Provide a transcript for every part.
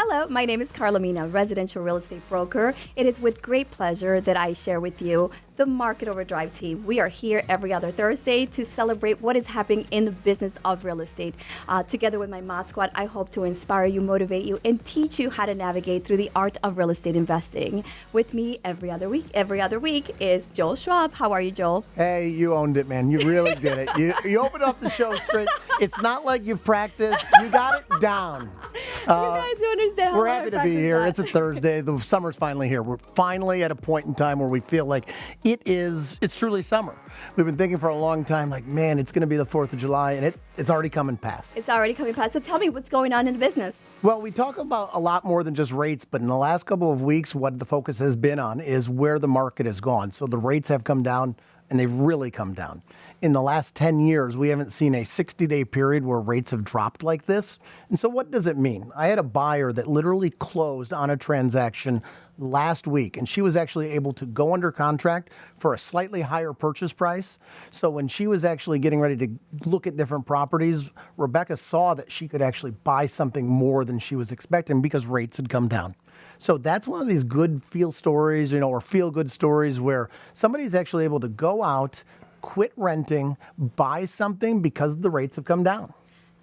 Hello, my name is Karla Mina, residential real estate broker. It is with great pleasure that I share with you the Market Overdrive team. We are here every other Thursday to celebrate what is happening in the business of real estate. Together with my mod squad, I hope to inspire you, motivate you, and teach you how to navigate through the art of real estate investing. With me every other week is Joel Schwab. How are you, Joel? Hey, you owned it, man. You really did it. You opened up the show straight. It's not like you've practiced. You got it down. You guys don't understand how We're happy to be here. It's a Thursday. The summer's finally here. We're finally at a point in time where we feel like it's truly summer. We've been thinking for a long time, like, man, it's going to be the 4th of July, and it's already coming past. It's already coming past. So tell me what's going on in the business. Well, we talk about a lot more than just rates, but in the last couple of weeks, what the focus has been on is where the market has gone. So the rates have come down, and they've really come down. In the last 10 years, we haven't seen a 60-day period where rates have dropped like this. And so what does it mean? I had a buyer that literally closed on a transaction last week, and she was actually able to go under contract for a slightly higher purchase price. So when she was actually getting ready to look at different properties, Rebecca saw that she could actually buy something more than she was expecting because rates had come down. So that's one of these good feel stories, or feel good stories where somebody's actually able to go out, quit renting, buy something because the rates have come down.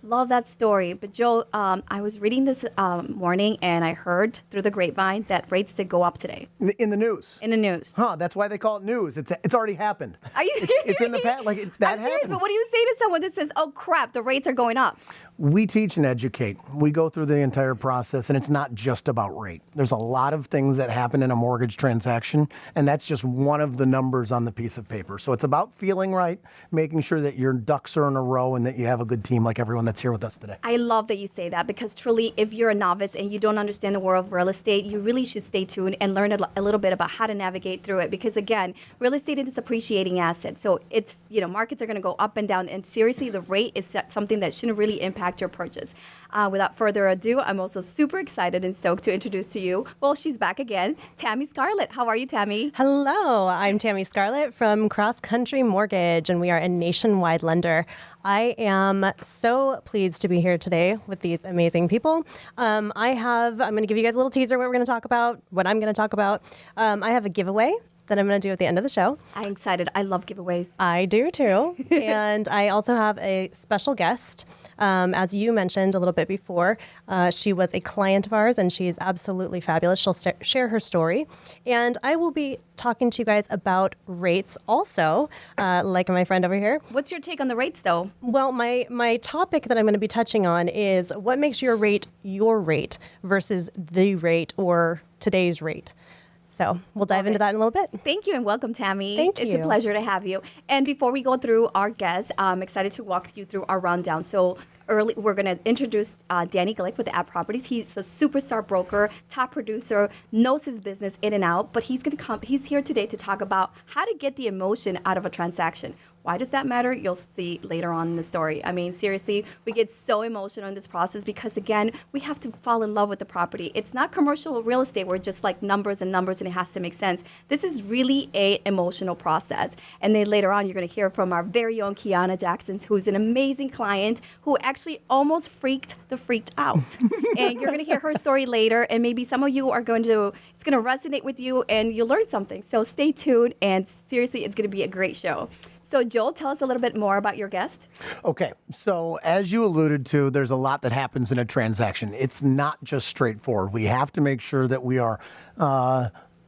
Love that story. But Joel, I was reading this morning and I heard through the grapevine that rates did go up today. In the news. In the news. Huh, that's why they call it news. It's already happened. Are you It's in the past. That I'm serious, happened. but what do you say to someone that says, oh crap, the rates are going up? We teach and educate. We go through the entire process, and it's not just about rate. There's a lot of things that happen in a mortgage transaction, and that's just one of the numbers on the piece of paper. So it's about feeling right, making sure that your ducks are in a row and that you have a good team like everyone that's here with us today. I love that you say that because truly, if you're a novice and you don't understand the world of real estate, you really should stay tuned and learn a little bit about how to navigate through it. Because again, real estate is appreciating asset. So it's, markets are going to go up and down. And seriously, the rate is something that shouldn't really impact your purchase. Without further ado, I'm also super excited and stoked to introduce to you, well, she's back again, Tammy Scarlett. How are you, Tammy? Hello, I'm Tammy Scarlett from Cross Country Mortgage, and we are a nationwide lender. I am so pleased to be here today with these amazing people. I'm going to give you guys a little teaser what we're going to talk about, what I'm going to talk about. I have a giveaway that I'm going to do at the end of the show. I'm excited. I love giveaways. I do too. And I also have a special guest. As you mentioned a little bit before, she was a client of ours and she's absolutely fabulous. She'll share her story. And I will be talking to you guys about rates also, like my friend over here. What's your take on the rates though? Well, my topic that I'm going to be touching on is what makes your rate versus the rate or today's rate. So we'll dive into that in a little bit. Thank you and welcome, Tammy. Thank you. It's a pleasure to have you. And before we go through our guests, I'm excited to walk you through our rundown. So we're going to introduce Danny Glick with App Properties. He's a superstar broker, top producer, knows his business in and out. But he's here today to talk about how to get the emotion out of a transaction. Why does that matter? You'll see later on in the story. I mean, seriously, we get so emotional in this process because, again, we have to fall in love with the property. It's not commercial real estate where it's just like numbers and it has to make sense. This is really an emotional process. And then later on, you're going to hear from our very own Keonna Jackson, who's an amazing client who actually almost freaked out. And you're going to hear her story later. And maybe some of you it's going to resonate with you and you'll learn something. So stay tuned. And seriously, it's going to be a great show. So, Joel, tell us a little bit more about your guest. Okay, so as you alluded to, there's a lot that happens in a transaction. It's not just straightforward. We have to make sure that we are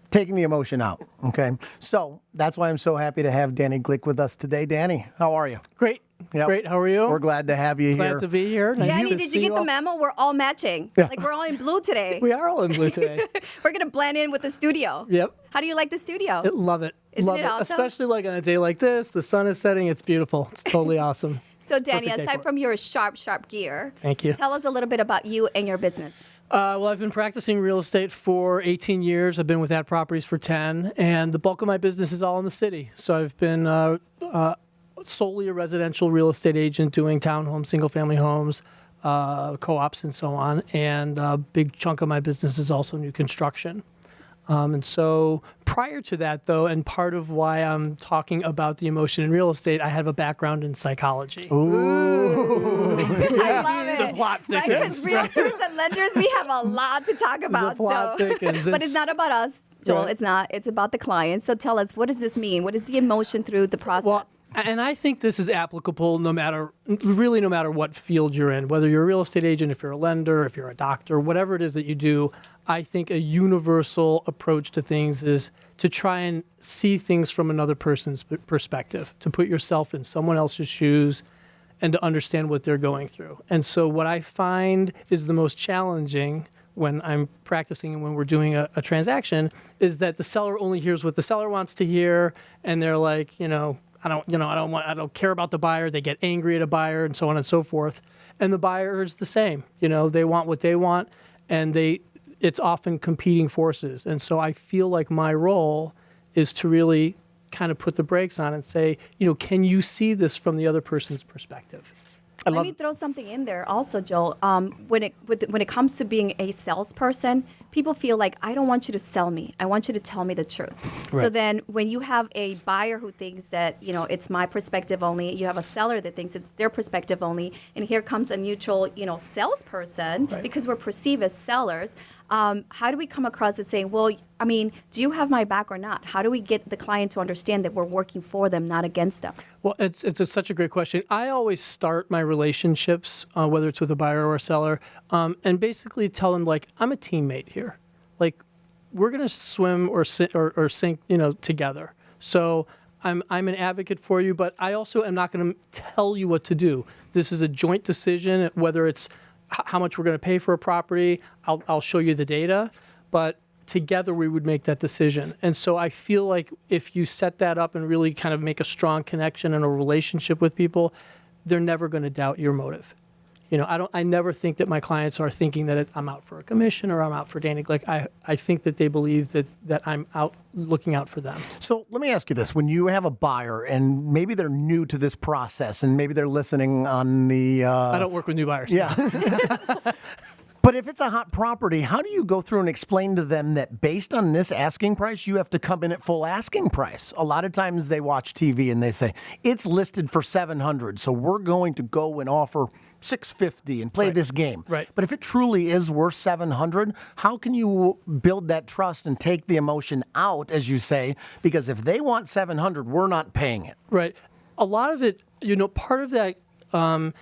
taking the emotion out, okay? So that's why I'm so happy to have Danny Glick with us today. Danny, how are you? Great. Yep. Great. How are you? We're glad to have you here. Glad to be here. Nice Danny, to did see you get the all. memo? We're all matching. Yeah. Like, we're all in blue today. We are all in blue today. We're going to blend in with the studio. Yep. How do you like the studio? Love it. Isn't Love it awesome? Especially like on a day like this. The sun is setting. It's beautiful. It's totally awesome. So, Danny, perfect day for aside it. from your sharp gear, Thank you. tell us a little bit about you and your business. Well, I've been practicing real estate for 18 years. I've been with App Properties for 10, and the bulk of my business is all in the city. So I've been solely a residential real estate agent doing townhomes, single-family homes, co-ops, and so on. And a big chunk of my business is also new construction. And so prior to that, though, and part of why I'm talking about the emotion in real estate, I have a background in psychology. Ooh. I love it. The plot Right, thickens. because realtors and lenders, we have a lot to talk about. plot thickens. But it's not about us, Joel. Right. It's not. It's about the client. So tell us, what does this mean? What is the emotion through the process? Well, and I think this is applicable no matter what field you're in, whether you're a real estate agent, if you're a lender, if you're a doctor, whatever it is that you do. I think a universal approach to things is to try and see things from another person's perspective, to put yourself in someone else's shoes and to understand what they're going through. And so what I find is the most challenging when I'm practicing and when we're doing a transaction is that the seller only hears what the seller wants to hear, and they're like, I don't care about the buyer. They get angry at a buyer and so on and so forth. And the buyer is the same. They want what they want, and it's often competing forces. And so I feel like my role is to really kind of put the brakes on and say, can you see this from the other person's perspective? Let me throw something in there also, Joel. When it comes to being a salesperson, people feel like, I don't want you to sell me. I want you to tell me the truth. Right. So then when you have a buyer who thinks that, it's my perspective only, you have a seller that thinks it's their perspective only, and here comes a neutral, salesperson, Right. because we're perceived as sellers. How do we come across it saying, well, do you have my back or not? How do we get the client to understand that we're working for them, not against them? Well, it's such a great question. I always start my relationships, whether it's with a buyer or a seller, and basically tell them, like, I'm a teammate here. Like, we're going to swim or sink, together. So I'm an advocate for you, but I also am not going to tell you what to do. This is a joint decision, whether it's how much we're going to pay for a property. I'll show you the data, but together we would make that decision. And so I feel like if you set that up and really kind of make a strong connection and a relationship with people, they're never going to doubt your motive. I never think that my clients are thinking that I'm out for a commission or I'm out for Danny Glick. I think that they believe that I'm out looking out for them. So let me ask you this. When you have a buyer and maybe they're new to this process and maybe they're listening on the... I don't work with new buyers. Yeah. But if it's a hot property, how do you go through and explain to them that based on this asking price, you have to come in at full asking price? A lot of times they watch TV and they say, it's listed for $700, so we're going to go and offer $650 and play this game. Right. But if it truly is worth $700, how can you build that trust and take the emotion out, as you say? Because if they want $700, we're not paying it. Right. A lot of it, part of that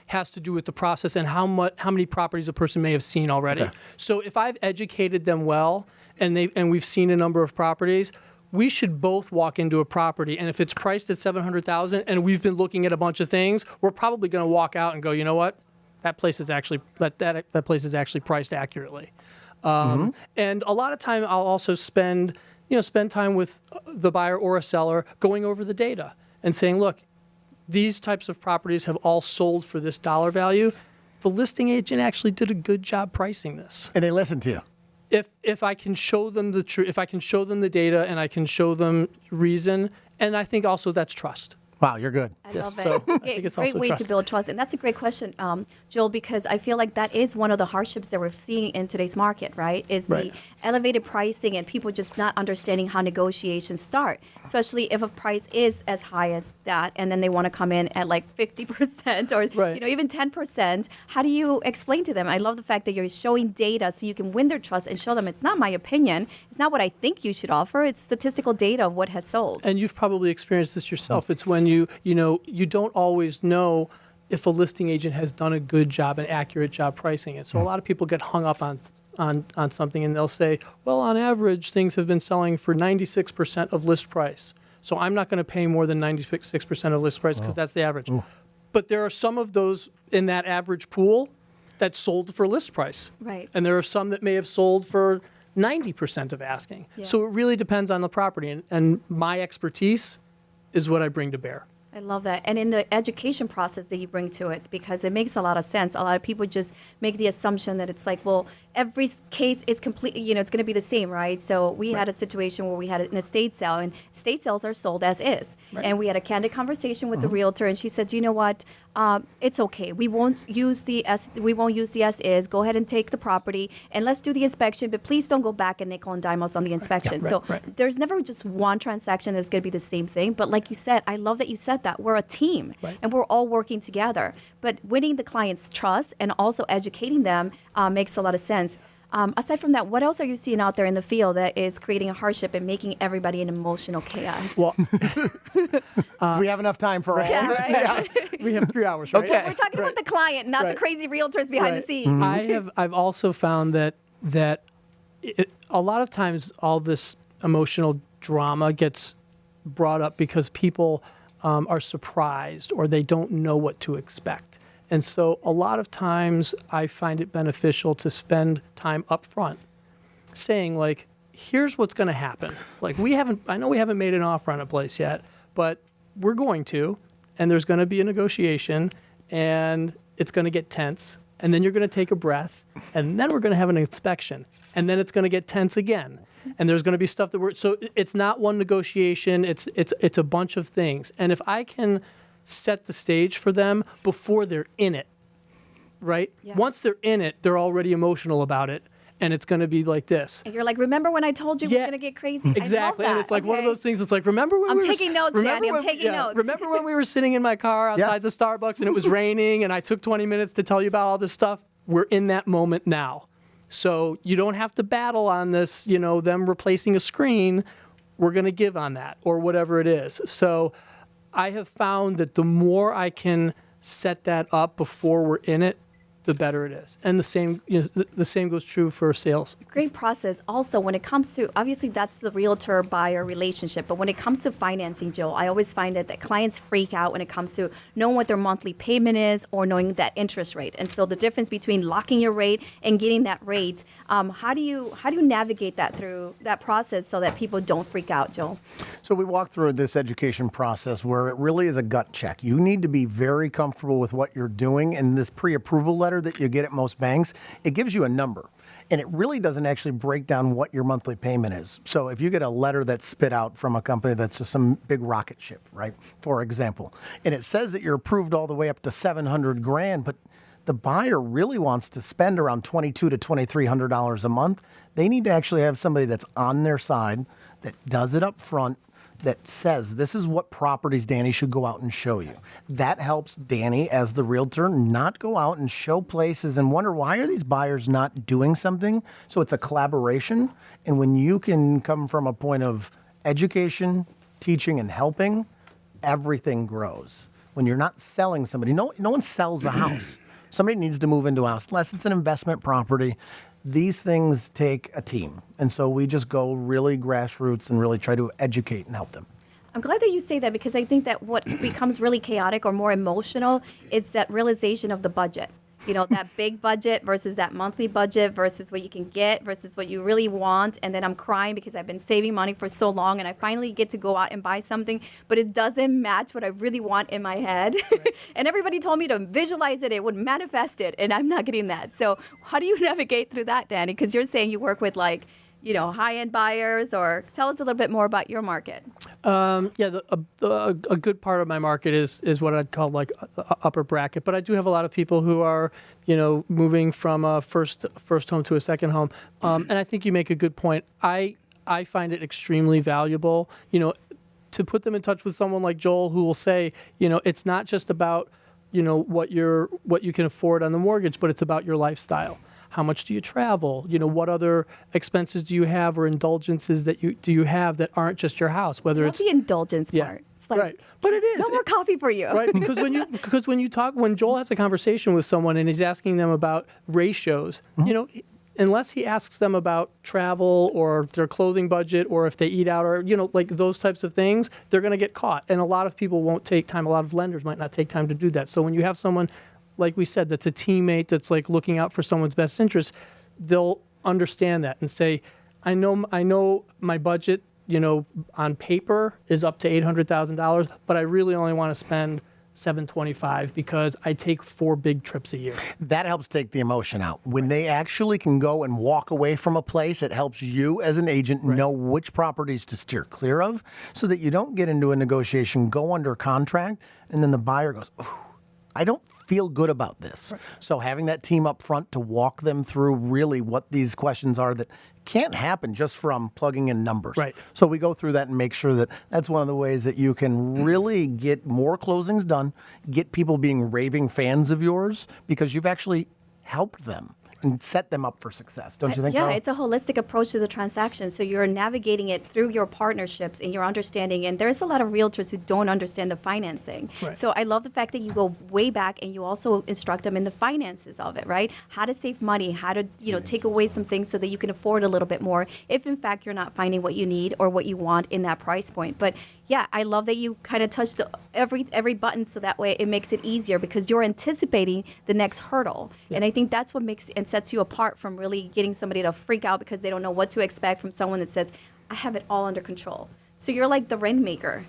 has to do with the process and how many properties a person may have seen already. Okay. So if I've educated them well and we've seen a number of properties, we should both walk into a property, and if it's priced at $700,000 and we've been looking at a bunch of things, we're probably going to walk out and go, you know what, that place is actually that place is actually priced accurately. And a lot of time I'll also spend time with the buyer or a seller going over the data and saying, look, these types of properties have all sold for this dollar value. The listing agent actually did a good job pricing this. And they listen to you. If I can show them the truth, if I can show them the data and I can show them reason, and I think also that's trust. Wow, you're good. I love it. So I think it's Great also way trust. to build trust. And that's a great question, Joel, because I feel like that is one of the hardships that we're seeing in today's market, right? Is Right. the elevated pricing and people just not understanding how negotiations start, especially if a price is as high as that and then they want to come in at like 50% or Right. even 10%. How do you explain to them? I love the fact that you're showing data so you can win their trust and show them it's not my opinion. It's not what I think you should offer. It's statistical data of what has sold. And you've probably experienced this yourself. It's when you don't always know if a listing agent has done a good job, an accurate job pricing it. So a lot of people get hung up on something and they'll say, well, on average, things have been selling for 96% of list price. So I'm not going to pay more than 96% of list price because that's the average. But there are some of those in that average pool that sold for list price. Right. And there are some that may have sold for 90% of asking. Yeah. So it really depends on the property. And my expertise is what I bring to bear. I love that. And in the education process that you bring to it, because it makes a lot of sense. A lot of people just make the assumption that it's like, well, every case is completely, it's going to be the same, right? So we had a situation where we had an estate sale, and estate sales are sold as is. Right. And we had a candid conversation with the realtor, and she said, you know what? It's okay. We won't use the as is. Go ahead and take the property, and let's do the inspection. But please don't go back and nickel and dime us on the inspection. Right, So right. there's never just one transaction that's going to be the same thing. But like you said, I love that you said that we're a team, Right. and we're all working together. But winning the client's trust and also educating them makes a lot of sense. Aside from that, what else are you seeing out there in the field that is creating a hardship and making everybody in emotional chaos? Well, Do we have enough time for all Yeah, this? right. we have 3 hours, right? Okay. We're talking about Right. the client, not the Right. crazy realtors behind the Right. scenes. I've also found that a lot of times all this emotional drama gets brought up because people are surprised or they don't know what to expect. And so a lot of times I find it beneficial to spend time up front saying, like, here's what's going to happen. Like, I know we haven't made an offer on a place yet, but we're going to, and there's going to be a negotiation, and it's going to get tense, and then you're going to take a breath, and then we're going to have an inspection, and then it's going to get tense again. And there's going to be stuff so it's not one negotiation, it's a bunch of things. And if I can set the stage for them before they're in it, right? Yeah. Once they're in it, they're already emotional about it, and it's going to be like this. And you're like, remember when I told you it was going to get crazy? Exactly. I love And that. it's like one of Okay. those things. It's like, remember when I'm we were taking notes, remember Danny, I'm when- taking notes. Remember when we were sitting in my car outside the Starbucks and it was raining and I took 20 minutes to tell you about all this stuff? We're in that moment now. So you don't have to battle on this, them replacing a screen. We're going to give on that or whatever it is. So I have found that the more I can set that up before we're in it, the better it is. And the same, the same goes true for sales. Great process. Also, when it comes to, obviously that's the realtor-buyer relationship, but when it comes to financing, Joe, I always find that clients freak out when it comes to knowing what their monthly payment is or knowing that interest rate. And so the difference between locking your rate and getting that rate, how do you navigate that through that process so that people don't freak out, Joe? So we walk through this education process where it really is a gut check. You need to be very comfortable with what you're doing, and this pre-approval letter that you get at most banks, it gives you a number. And it really doesn't actually break down what your monthly payment is. So if you get a letter that's spit out from a company that's just some big rocket ship, right, for example, and it says that you're approved all the way up to $700,000, but the buyer really wants to spend around $2,200 to $2,300 a month, they need to actually have somebody that's on their side that does it up front, that says this is what properties Danny should go out and show you. That helps Danny as the realtor not go out and show places and wonder why are these buyers not doing something. So it's a collaboration. And when you can come from a point of education, teaching, and helping, everything grows. When you're not selling somebody, no one sells a house. Somebody needs to move into a house, unless it's an investment property. These things take a team. And so we just go really grassroots and really try to educate and help them. I'm glad that you say that because I think that what becomes really chaotic or more emotional, it's that realization of the budget. That big budget versus that monthly budget versus what you can get versus what you really want. And then I'm crying because I've been saving money for so long and I finally get to go out and buy something, but it doesn't match what I really want in my head. Right. And everybody told me to visualize it would manifest it, and I'm not getting that. So how do you navigate through that, Danny? Because you're saying you work with high-end buyers, or tell us a little bit more about your market. A good part of my market is what I'd call like upper bracket, but I do have a lot of people who are, moving from a first home to a second home. And I think you make a good point. I find it extremely valuable, to put them in touch with someone like Joel who will say, it's not just about, what you can afford on the mortgage, but it's about your lifestyle. How much do you travel? What other expenses do you have or indulgences that you have that aren't just your house? Whether it's the indulgence part. It's like, right, but it is no more coffee for you. right, because when Joel has a conversation with someone and he's asking them about ratios, unless he asks them about travel or their clothing budget or if they eat out or like those types of things, they're going to get caught. And a lot of people won't take time. A lot of lenders might not take time to do that. So when you have someone, like we said, that's a teammate that's like looking out for someone's best interest, they'll understand that and say, I know my budget, on paper is up to $800,000, but I really only want to spend 725 because I take 4 big trips a year. That helps take the emotion out. When they actually can go and walk away from a place, it helps you as an agent know which properties to steer clear of so that you don't get into a negotiation, go under contract, and then the buyer goes, "Ooh, I don't feel good about this." Right. So having that team up front to walk them through really what these questions are that can't happen just from plugging in numbers. Right. So we go through that and make sure that that's one of the ways that you can really get more closings done, get people being raving fans of yours because you've actually helped them and set them up for success. Don't you think, Yeah, Karla? it's a holistic approach to the transaction. So you're navigating it through your partnerships and your understanding. And there's a lot of realtors who don't understand the financing. Right. So I love the fact that you go way back and you also instruct them in the finances of it, right? How to save money, how to take away some things so that you can afford a little bit more if in fact you're not finding what you need or what you want in that price point. But yeah, I love that you kind of touched every button so that way it makes it easier because you're anticipating the next hurdle. Yeah. And I think that's what makes and sets you apart from really getting somebody to freak out because they don't know what to expect from someone that says, I have it all under control. So you're like the rainmaker.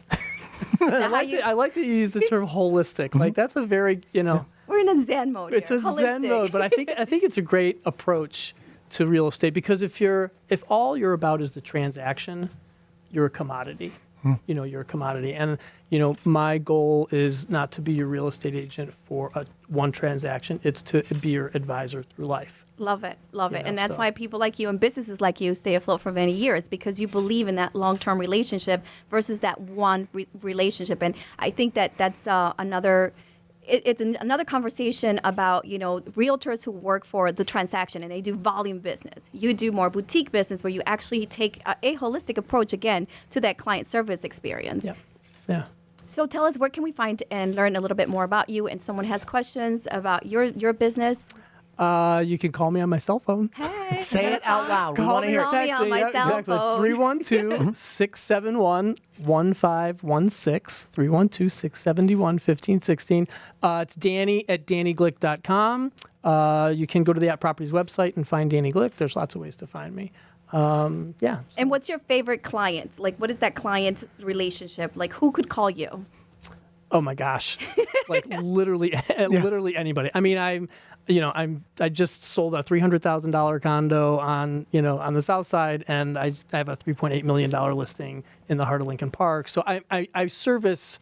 I like that you use the term holistic. Like that's a very, We're in a Zen mode here. It's a Zen mode, but I think it's a great approach to real estate because if all you're about is the transaction, you're a commodity. You're a commodity. And, my goal is not to be your real estate agent for one transaction. It's to be your advisor through life. Love it. And that's why people like you and businesses like you stay afloat for many years because you believe in that long-term relationship versus that one relationship. And I think that's another... It's another conversation about, realtors who work for the transaction and they do volume business. You do more boutique business where you actually take a holistic approach, again, to that client service experience. Yeah. So tell us, where can we find and learn a little bit more about you? And someone has questions about your business? You can call me on my cell phone. Hey, say it out loud. We Call want to me hear or it. text on me. my cell Exactly. phone. 312-671-1516. 312-671-1516. It's Danny at DannyGlick.com. You can go to the At Properties website and find Danny Glick. There's lots of ways to find me. Yeah. And what's your favorite client? Like, what is that client relationship? Like, who could call you? Oh my gosh, like literally anybody. I mean, I just sold a $300,000 condo on the south side, and I have a $3.8 million listing in the heart of Lincoln Park. So I service,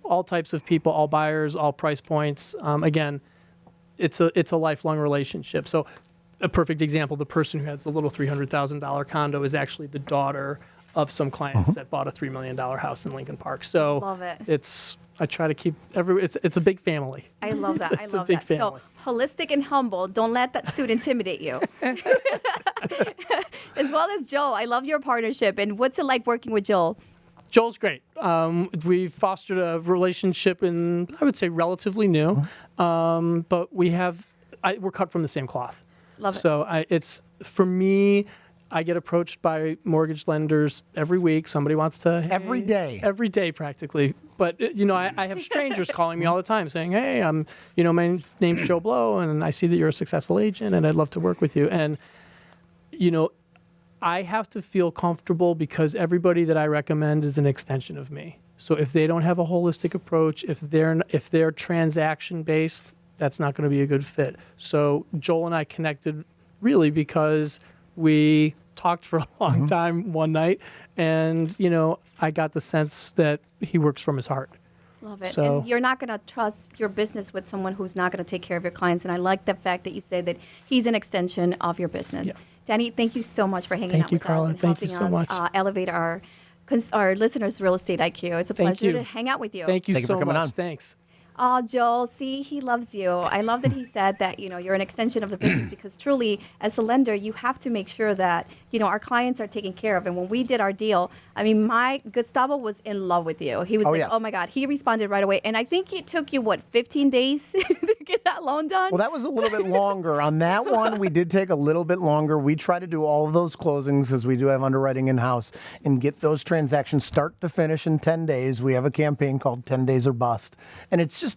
all types of people, all buyers, all price points. Again, it's a lifelong relationship. So a perfect example, the person who has the little $300,000 condo is actually the daughter of some clients that bought a $3 million house in Lincoln Park. So love it. I try to keep it's a big family. I love that. It's a big family. So holistic and humble. Don't let that suit intimidate you. As well as Joel, I love your partnership. And what's it like working with Joel? Joel's great. We've fostered a relationship I would say relatively new, but we're cut from the same cloth. Love it. So it's for me. I get approached by mortgage lenders every week. Somebody wants to... Hey, every day. Every day, practically. But, I have strangers calling me all the time saying, hey, my name's Joe Blow, and I see that you're a successful agent, and I'd love to work with you. And, I have to feel comfortable because everybody that I recommend is an extension of me. So if they don't have a holistic approach, if they're transaction-based, that's not going to be a good fit. So Joel and I connected really because... we talked for a long time one night, and, I got the sense that he works from his heart. Love it. So, and you're not going to trust your business with someone who's not going to take care of your clients. And I like the fact that you say that he's an extension of your business. Yeah. Danny, thank you so much for hanging Thank out you, with Karla. us and Thank you helping so us much. Elevate our listeners' real estate IQ. It's a Thank pleasure you. to hang out with you. Thank you Thank you so for coming much. on. Thanks. Oh, Joel, see, he loves you. I love that he said that, you're an extension of the business because truly, as a lender, you have to make sure that, our clients are taken care of. And when we did our deal, I mean, Gustavo was in love with you. He was oh my God, he responded right away. And I think it took you, 15 days to get that loan done? Well, that was a little bit longer. On that one, we did take a little bit longer. We try to do all of those closings because we do have underwriting in-house and get those transactions start to finish in 10 days. We have a campaign called 10 Days or Bust. And it's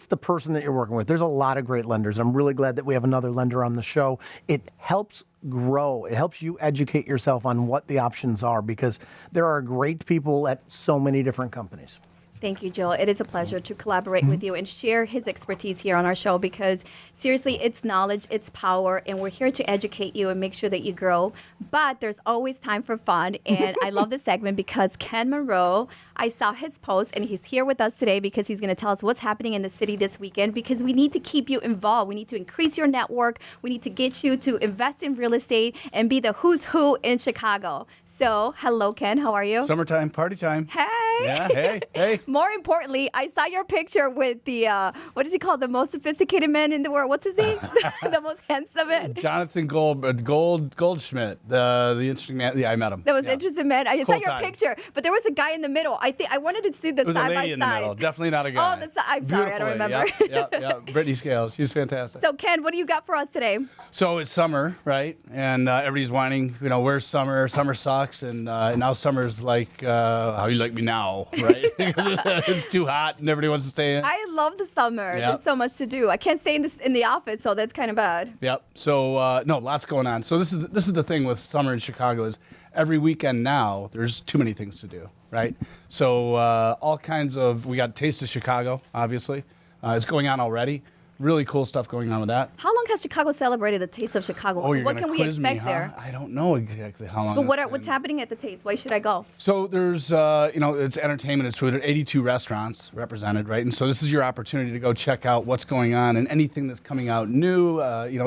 the person that you're working with. There's a lot of great lenders. I'm really glad that we have another lender on the show. It helps grow. It helps you educate yourself on what the options are because there are great people at so many different companies. Thank you, Joel. It is a pleasure to collaborate with you and share his expertise here on our show because seriously, it's knowledge, it's power, and we're here to educate you and make sure that you grow. But there's always time for fun, and I love this segment because Ken Monroe, I saw his post, and he's here with us today because he's going to tell us what's happening in the city this weekend because we need to keep you involved. We need to increase your network. We need to get you to invest in real estate and be the who's who in Chicago. So, hello, Ken. How are you? Summertime, party time. Hey. Yeah, hey. More importantly, I saw your picture with the, what is he called? The most sophisticated man in the world. What's his name? The most handsome man. Jonathan Goldschmidt, the interesting man. Yeah, I met him. That was interesting man. I saw Cool your time. picture, but there was a guy in the middle. I wanted to see the It was side a by lady in the side. middle. Definitely not a guy. Oh, I'm sorry, I don't remember. Yeah. Brittany Scales. She's fantastic. So, Ken, what do you got for us today? So it's summer, right? And everybody's whining, where's summer? Summer sucks. And now summer's like, how you like me now, right? It's too hot and everybody wants to stay in. I love the summer. Yeah. There's so much to do. I can't stay in the office, so that's kind of bad. Yep. So no, lots going on. So this is the thing with summer in Chicago is every weekend now there's too many things to do, right? So all kinds of we got Taste of Chicago, obviously. It's going on already. Really cool stuff going on with that. How long has Chicago celebrated the Taste of Chicago? Oh, you're What gonna can we quiz expect me, huh? there? I don't know exactly how long. But it's what's been. happening at the Taste? Why should I go? So there's, it's entertainment, it's food. There are 82 restaurants represented, right? And so this is your opportunity to go check out what's going on and anything that's coming out new.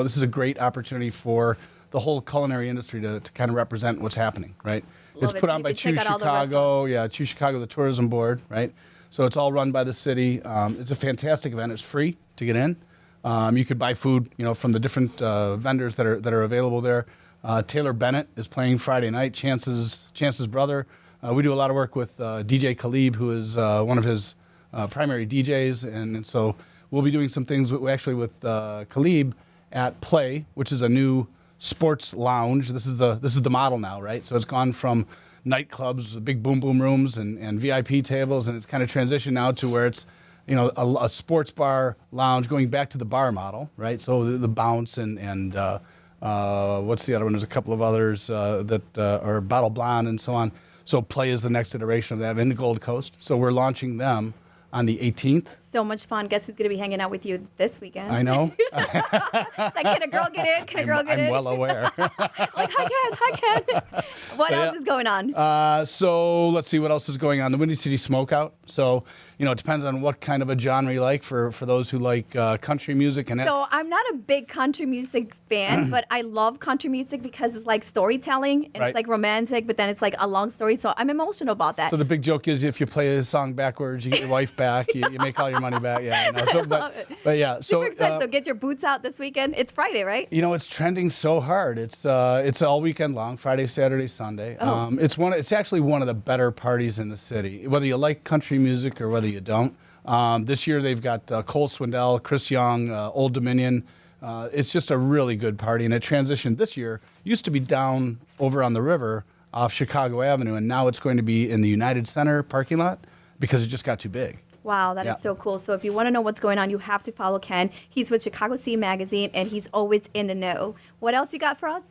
This is a great opportunity for the whole culinary industry to kind of represent what's happening, right? Love It's it. put So on you by can check Choose out all the Chicago. Yeah, Choose Chicago, the tourism board, right? So it's all run by the city. It's a fantastic event. It's free to get in. You could buy food, from the different vendors that are available there. Taylor Bennett is playing Friday night. Chance's brother. We do a lot of work with DJ Khalib, who is one of his primary DJs, and so we'll be doing some things with Khalib at Play, which is a new sports lounge. This is the model now, right? So it's gone from nightclubs, big boom rooms, and VIP tables, and it's kind of transitioned now to where it's a sports bar lounge going back to the bar model, right? So the Bounce and what's the other one? There's a couple of others that are Bottle Blonde and so on. So Play is the next iteration of that in the Gold Coast. So we're launching them on the 18th. So much fun. Guess who's going to be hanging out with you this weekend? I know. It's like, can a girl get in? Can a girl get in? I'm well aware. Like, hi, Ken. What else is going on? So let's see what else is going on. The Windy City Smokeout. So, it depends on what kind of a genre you like for those who like country music. And So I'm not a big country music fan, but I love country music because it's like storytelling and Right. it's like romantic, but then it's like a long story. So I'm emotional about that. So the big joke is if you play a song backwards, you get your wife back, you make all your money back. Yeah, but yeah. Super excited. So get your boots out this weekend. It's Friday, right? It's trending so hard. It's all weekend long, Friday, Saturday, Sunday. Oh. It's actually one of the better parties in the city, whether you like country music or whether you don't. This year they've got Cole Swindell, Chris Young, Old Dominion. It's just a really good party, and it transitioned this year. Used to be down over on the river off Chicago Avenue, and now it's going to be in the United Center parking lot because it just got too big. Wow, that is Yeah. so cool. So if you want to know what's going on, you have to follow Ken. He's with Chicago Sea Magazine, and he's always in the know. What else you got for us?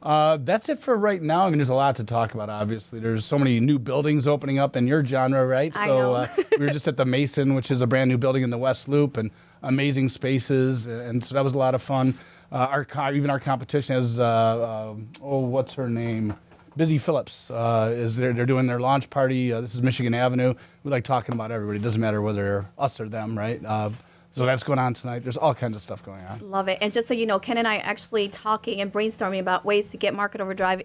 That's it for right now. I mean, there's a lot to talk about, obviously. There's so many new buildings opening up in your genre, right? I So know. we were just at the Mason, which is a brand new building in the West Loop, and amazing spaces. And so that was a lot of fun. Even our competition has, what's her name? Busy Phillips they're doing their launch party. This is Michigan Avenue. We like talking about everybody. It doesn't matter whether us or them, right? So that's going on tonight. There's all kinds of stuff going on. Love it. And just so you know, Ken and I are actually talking and brainstorming about ways to get Market Overdrive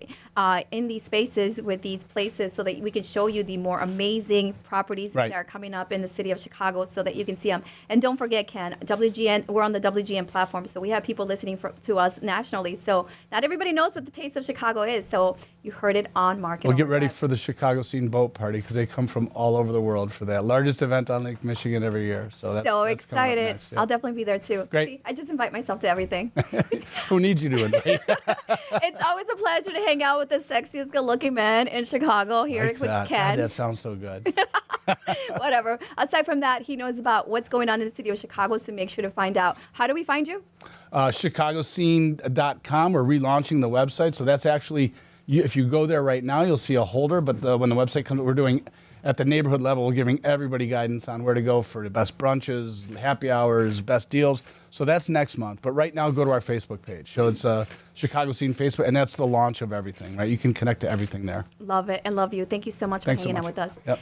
in these spaces with these places so that we can show you the more amazing properties Right. that are coming up in the city of Chicago so that you can see them. And don't forget, Ken, WGN, we're on the WGN platform, so we have people listening to us nationally. So not everybody knows what the Taste of Chicago is. So you heard it on Market Well, get ready Overdrive. for the Chicago Scene Boat Party because they come from all over the world for that. Largest event on Lake Michigan every year. So that's coming up excited. next, yeah. I'll definitely be there too. Great. See, I just invite myself to everything. Who needs you to invite? It's always a pleasure to hang out with the sexiest good-looking man in Chicago here Like with that. Ken. God, that sounds so good. Whatever. Aside from that, he knows about what's going on in the city of Chicago, so make sure to find out. How do we find you? ChicagoScene.com. We're relaunching the website. So that's actually, if you go there right now, you'll see a holder. But when the website comes, we're doing at the neighborhood level, giving everybody guidance on where to go for the best brunches, happy hours, best deals. So that's next month. But right now, go to our Facebook page. So it's Chicago Scene Facebook, and that's the launch of everything, right? You can connect to everything there. Love it and love you. Thank you so much Thanks for hanging so out much. with us. Yep.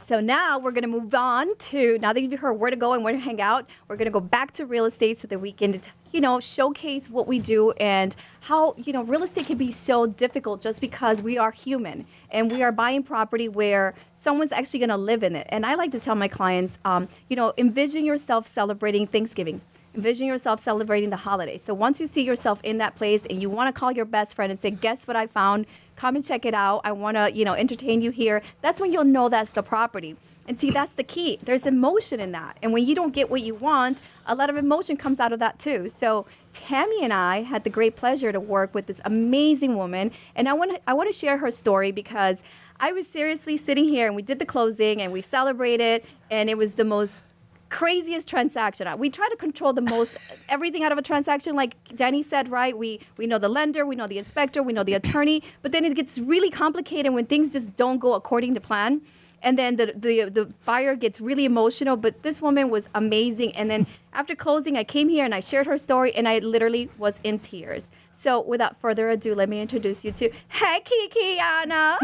So now we're going to move on to, now that you've heard where to go and where to hang out, we're going to go back to real estate so that we can, showcase what we do and how, real estate can be so difficult just because we are human and we are buying property where someone's actually going to live in it. And I like to tell my clients, envision yourself celebrating Thanksgiving. Envision yourself celebrating the holidays. So once you see yourself in that place and you want to call your best friend and say, guess what I found? Come and check it out. I want to, entertain you here. That's when you'll know that's the property. And see, that's the key. There's emotion in that. And when you don't get what you want, a lot of emotion comes out of that too. So Tammy and I had the great pleasure to work with this amazing woman. And I want to share her story because I was seriously sitting here and we did the closing and we celebrated and it was the most craziest transaction. We try to control the most everything out of a transaction. Like Danny said, right? We know the lender, we know the inspector, we know the attorney, but then it gets really complicated when things just don't go according to plan. And then the buyer gets really emotional, but this woman was amazing. And then after closing, I came here and I shared her story and I literally was in tears. So without further ado, let me introduce you to, hey, Keonna.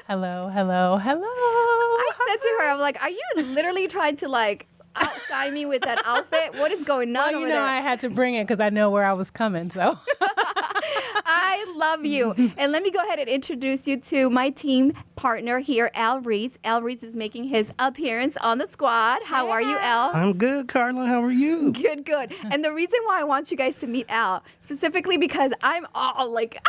Hello, hello, hello. I said to her, I'm like, are you literally trying to outshine me with that outfit? What is going on Well, over there? I had to bring it because I know where I was coming, so. I love you. And let me go ahead and introduce you to my team partner here, Al Reese. Al Reese is making his appearance on the squad. How are you, Al? I'm good, Karla. How are you? Good. And the reason why I want you guys to meet Al, specifically because I'm all like,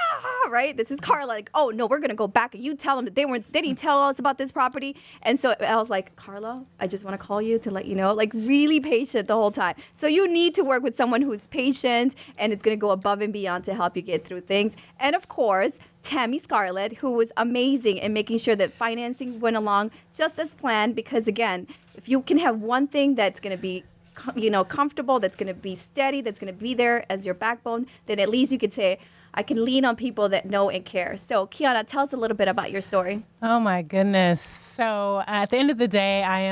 right? This is Karla. Like, oh, no, we're going to go back and you tell them that they didn't tell us about this property. And so I was like, Karla, I just want to call you to let you know, like really patient the whole time. So you need to work with someone who's patient and it's going to go above and beyond to help you get through things. And of course, Tammy Scarlett, who was amazing in making sure that financing went along just as planned. Because again, if you can have one thing that's going to be comfortable, that's going to be steady, that's going to be there as your backbone, then at least you could say, I can lean on people that know and care. So Keonna, tell us a little bit about your story. Oh my goodness. So at the end of the day, I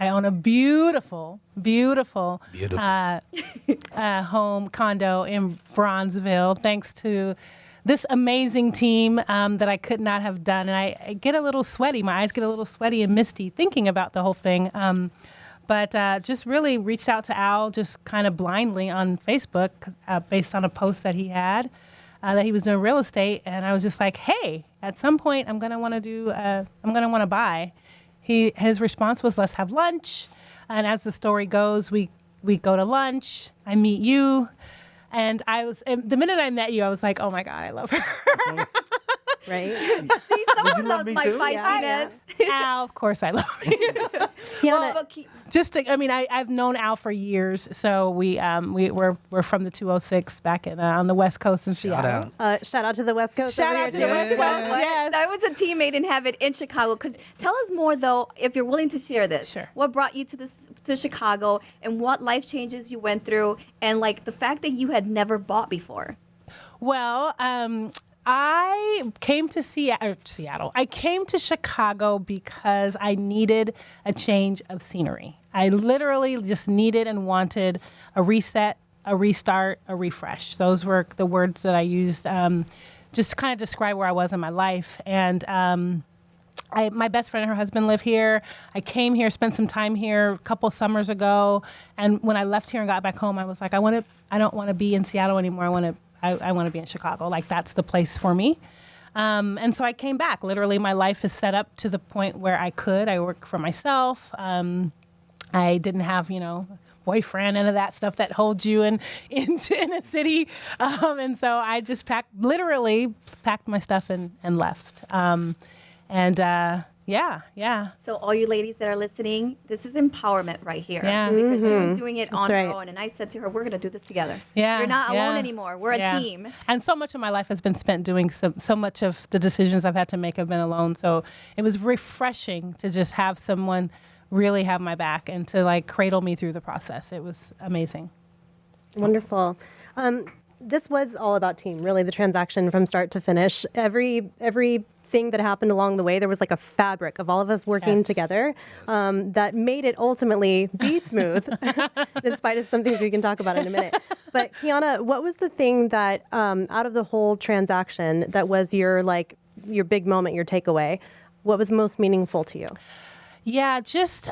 own a beautiful home condo in Bronzeville, thanks to this amazing team that I could not have done. And I get a little sweaty. My eyes get a little sweaty and misty thinking about the whole thing. But just really reached out to Al just kind of blindly on Facebook based on a post that he had. That he was doing real estate, and I was just like, "Hey, at some point, I'm gonna want to buy." His response was, "Let's have lunch." And as the story goes, we go to lunch. I meet you, and the minute I met you, I was like, "Oh my God, I love her." Right? See, someone loves my feistiness. Al, of course, I love you. Keonna, I've known Al for years, so we're from the 206 back on the West Coast in Seattle. shout out to the West Coast. Shout over out to here, the too. West Coast. Yes. I was a teammate in heaven in Chicago. Because tell us more, though, if you're willing to share this. Sure. What brought you to Chicago, and what life changes you went through, and the fact that you had never bought before. Well, I came to Seattle. I came to Chicago because I needed a change of scenery. I literally just needed and wanted a reset, a restart, a refresh. Those were the words that I used just to kind of describe where I was in my life. And my best friend and her husband live here. I came here, spent some time here a couple summers ago. And when I left here and got back home, I was like, I don't want to be in Seattle anymore. I want to be in Chicago. Like, that's the place for me. And so I came back. Literally, my life is set up to the point where I work for myself. I didn't have, boyfriend, and that stuff that holds you in a city. And so I just packed my stuff and left. Yeah. So all you ladies that are listening, this is empowerment right here. Yeah. Because she was doing it on right. her own. And I said to her, we're going to do this together. Yeah. You're not yeah. alone anymore. We're a team. And so much of my life has been spent doing so much of the decisions I've had to make have been alone. So it was refreshing to just have someone really have my back and to cradle me through the process. It was amazing. Wonderful. This was all about team, really, the transaction from start to finish. Every thing that happened along the way. There was like a fabric of all of us working Yes. together that made it ultimately be smooth, in spite of some things we can talk about in a minute. But Keonna, what was the thing that out of the whole transaction that was your big moment, your takeaway? What was most meaningful to you? Yeah, just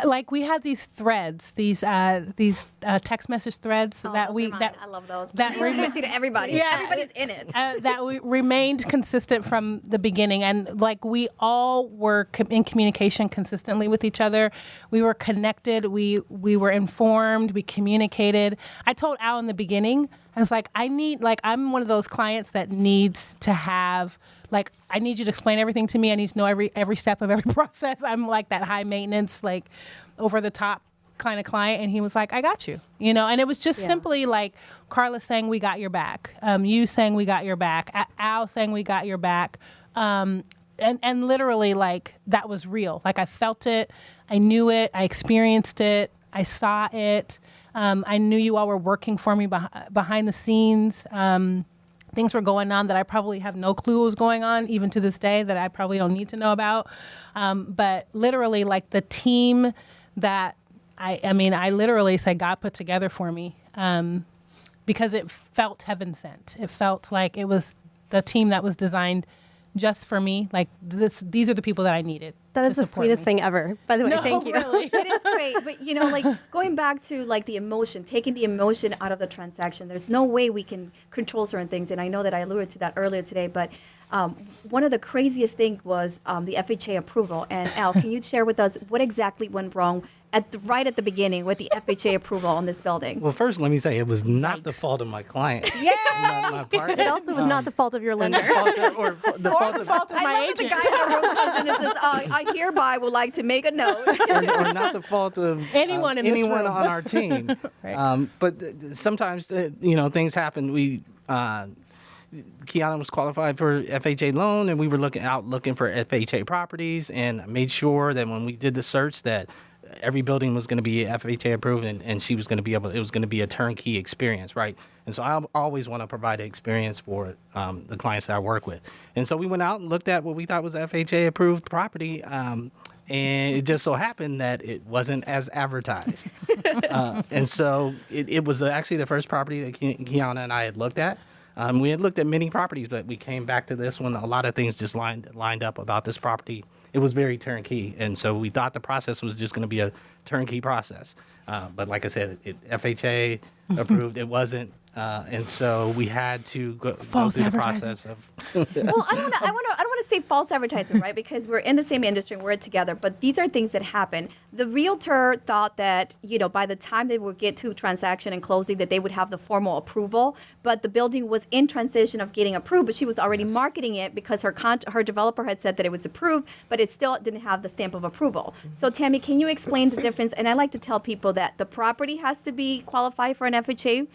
like we had these threads, these text message threads Oh, that those we are mine. that I love those. that We introduce you to everybody. Yeah. Everybody's in it. that we remained consistent from the beginning, and like we all were in communication consistently with each other. We were connected. We were informed. We communicated. I told Al in the beginning, I was like, I'm one of those clients that needs to have, like, I need you to explain everything to me. I need to know every step of every process. I'm like that high maintenance, like over the top kind of client. And he was like, I got you, and it was just simply like Karla saying, we got your back. You saying we got your back. Al saying we got your back. And literally like that was real. Like I felt it. I knew it. I experienced it. I saw it. I knew you all were working for me behind the scenes. Things were going on that I probably have no clue was going on, even to this day, that I probably don't need to know about. But literally, like the team that I literally said God put together for me, because it felt heaven sent. It felt like it was the team that was designed just for me. Like these are the people that I needed. That is the sweetest thing ever. By the way, No, thank you. really. It is great, but like going back to like the emotion, taking the emotion out of the transaction. There's no way we can control certain things, and I know that I alluded to that earlier today. But one of the craziest things was the FHA approval. And Al, can you share with us what exactly went wrong right at the beginning with the FHA approval on this building? Well, first, let me say it was not the fault of my client. Yeah. My partner. It also was not the fault of your And lender. the fault of I my love that the agent. guy in the room comes in and says, I hereby would like to make a note. or not the fault of Anyone in this anyone room. on our team. Right. But sometimes things happen. Keonna was qualified for FHA loan, and we were looking for FHA properties, and made sure that when we did the search that every building was going to be FHA approved, and she was going to be able. It was going to be a turnkey experience, right? And so I always want to provide an experience for the clients that I work with. And so we went out and looked at what we thought was FHA approved property. And it just so happened that it wasn't as advertised. And so it was actually the first property that Keonna and I had looked at. We had looked at many properties, but we came back to this one. A lot of things just lined up about this property. It was very turnkey. And so we thought the process was just going to be a turnkey process. But like I said, FHA approved, it wasn't. And so we had to go through the process of. Well, I don't want to say false advertising, right? Because we're in the same industry and we're together. But these are things that happen. The realtor thought that by the time they would get to transaction and closing, that they would have the formal approval. But the building was in transition of getting approved, but she was already marketing it because her developer had said that it was approved, but it still didn't have the stamp of approval. So Tammy, can you explain the difference? And I like to tell people that the property has to be qualified for an FHA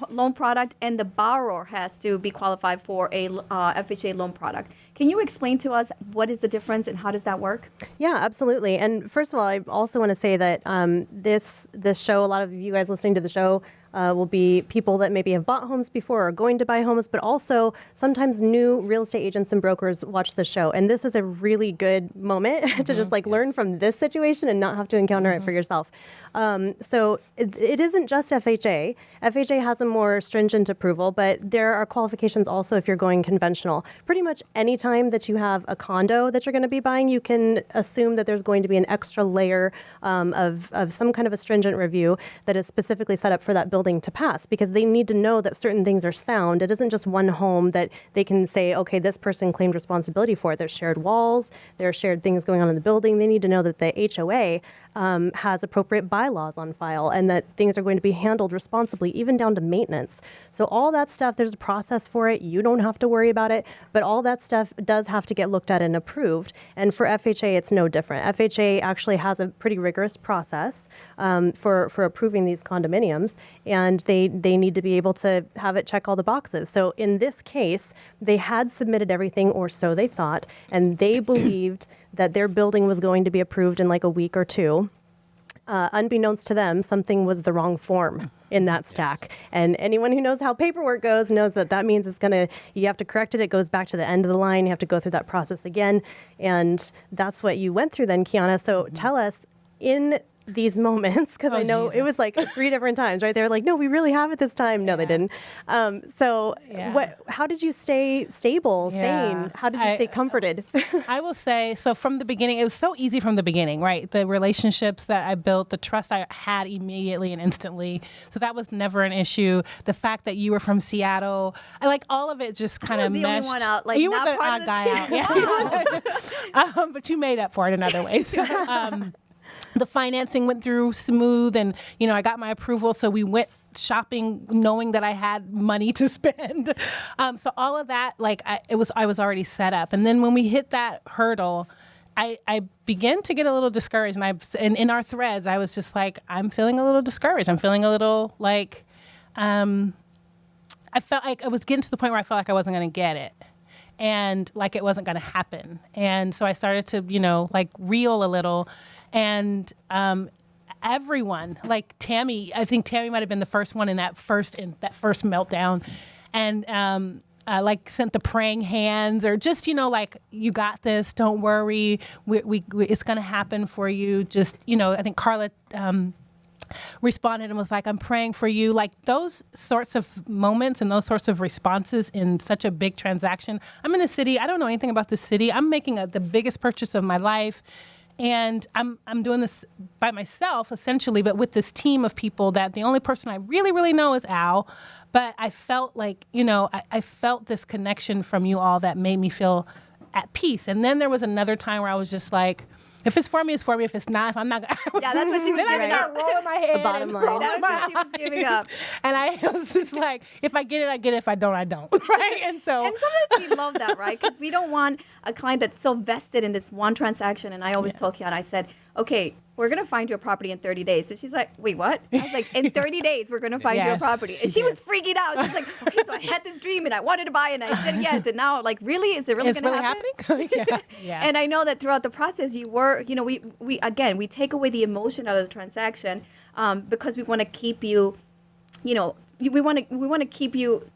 loan product, and the borrower has to be qualified for a FHA loan product. Can you explain to us what is the difference and how does that work? Yeah, absolutely. And first of all, I also want to say that this show, a lot of you guys listening to the show will be people that maybe have bought homes before or going to buy homes, but also sometimes new real estate agents and brokers watch the show. And this is a really good moment to just learn from this situation and not have to encounter it for yourself. So it isn't just FHA. FHA has a more stringent approval, but there are qualifications also if you're going conventional. Pretty much any time that you have a condo that you're going to be buying, you can assume that there's going to be an extra layer of some kind of a stringent review that is specifically set up for that building to pass, because they need to know that certain things are sound. It isn't just one home that they can say, okay, this person claimed responsibility for. There's shared walls, there are shared things going on in the building. They need to know that the HOA has appropriate bylaws on file and that things are going to be handled responsibly, even down to maintenance. So all that stuff, there's a process for it. You don't have to worry about it, but all that stuff does have to get looked at and approved. And for FHA, it's no different. FHA actually has a pretty rigorous process for approving these condominiums, and they need to be able to have it check all the boxes. So in this case, they had submitted everything, or so they thought, and they believed that their building was going to be approved in like a week or two. unbeknownst to them, something was the wrong form in that stack. And anyone who knows how paperwork goes knows that means you have to correct it. It goes back to the end of the line. You have to go through that process again. And that's what you went through then, Keonna. So tell us, in these moments, because I know it was like 3 different times, right? They were like, no, we really have it this time. No, they didn't. How did you stay stable, sane? How did you stay comforted? I will say, so from the beginning, it was so easy from the beginning, right? The relationships that I built, the trust I had immediately and instantly. So that was never an issue. The fact that you were from Seattle, all of it just kind of meshed. I was the only one out, like, you were not the part odd of the guy team. out. Yeah. But you made up for it in other ways. The financing went through smooth, and I got my approval, so we went shopping knowing that I had money to spend. So all of that, I was already set up. And then when we hit that hurdle, I began to get a little discouraged, and in our threads, I was just like, I'm feeling a little discouraged. I'm feeling a little like, I felt like I was getting to the point where I felt like I wasn't going to get it. And like it wasn't going to happen. And so I started to, reel a little. And everyone, like Tammy, I think Tammy might have been the first one in that first meltdown. And sent the praying hands, or just, you got this, don't worry, we it's going to happen for you. Just, I think Karla responded and was like, I'm praying for you. Like those sorts of moments and those sorts of responses in such a big transaction. I'm in the city. I don't know anything about the city. I'm making the biggest purchase of my life. And I'm doing this by myself, essentially, but with this team of people that the only person I really, really know is Al. But I felt like, I felt this connection from you all that made me feel at peace. And then there was another time where I was just like, if it's for me, it's for me. If it's not, if I'm not, yeah, that's what she was doing. Then I start rolling my head. The bottom line. That's what she was giving up. And I was just like, if I get it, I get it. If I don't, I don't. Right? And sometimes we love that, right? Because we don't want a client that's so vested in this one transaction. And I always told Keonna, I said, okay, we're going to find you a property in 30 days. And she's like, wait, what? I was like, in 30 days, we're going to find you a property. And she was freaking out. She's like, okay, so I had this dream and I wanted to buy it and I said yes. And now, really? Is it really going to happen? Happening? Yeah. And I know that throughout the process, you were, we take away the emotion out of the transaction because we want to keep you, we want to keep you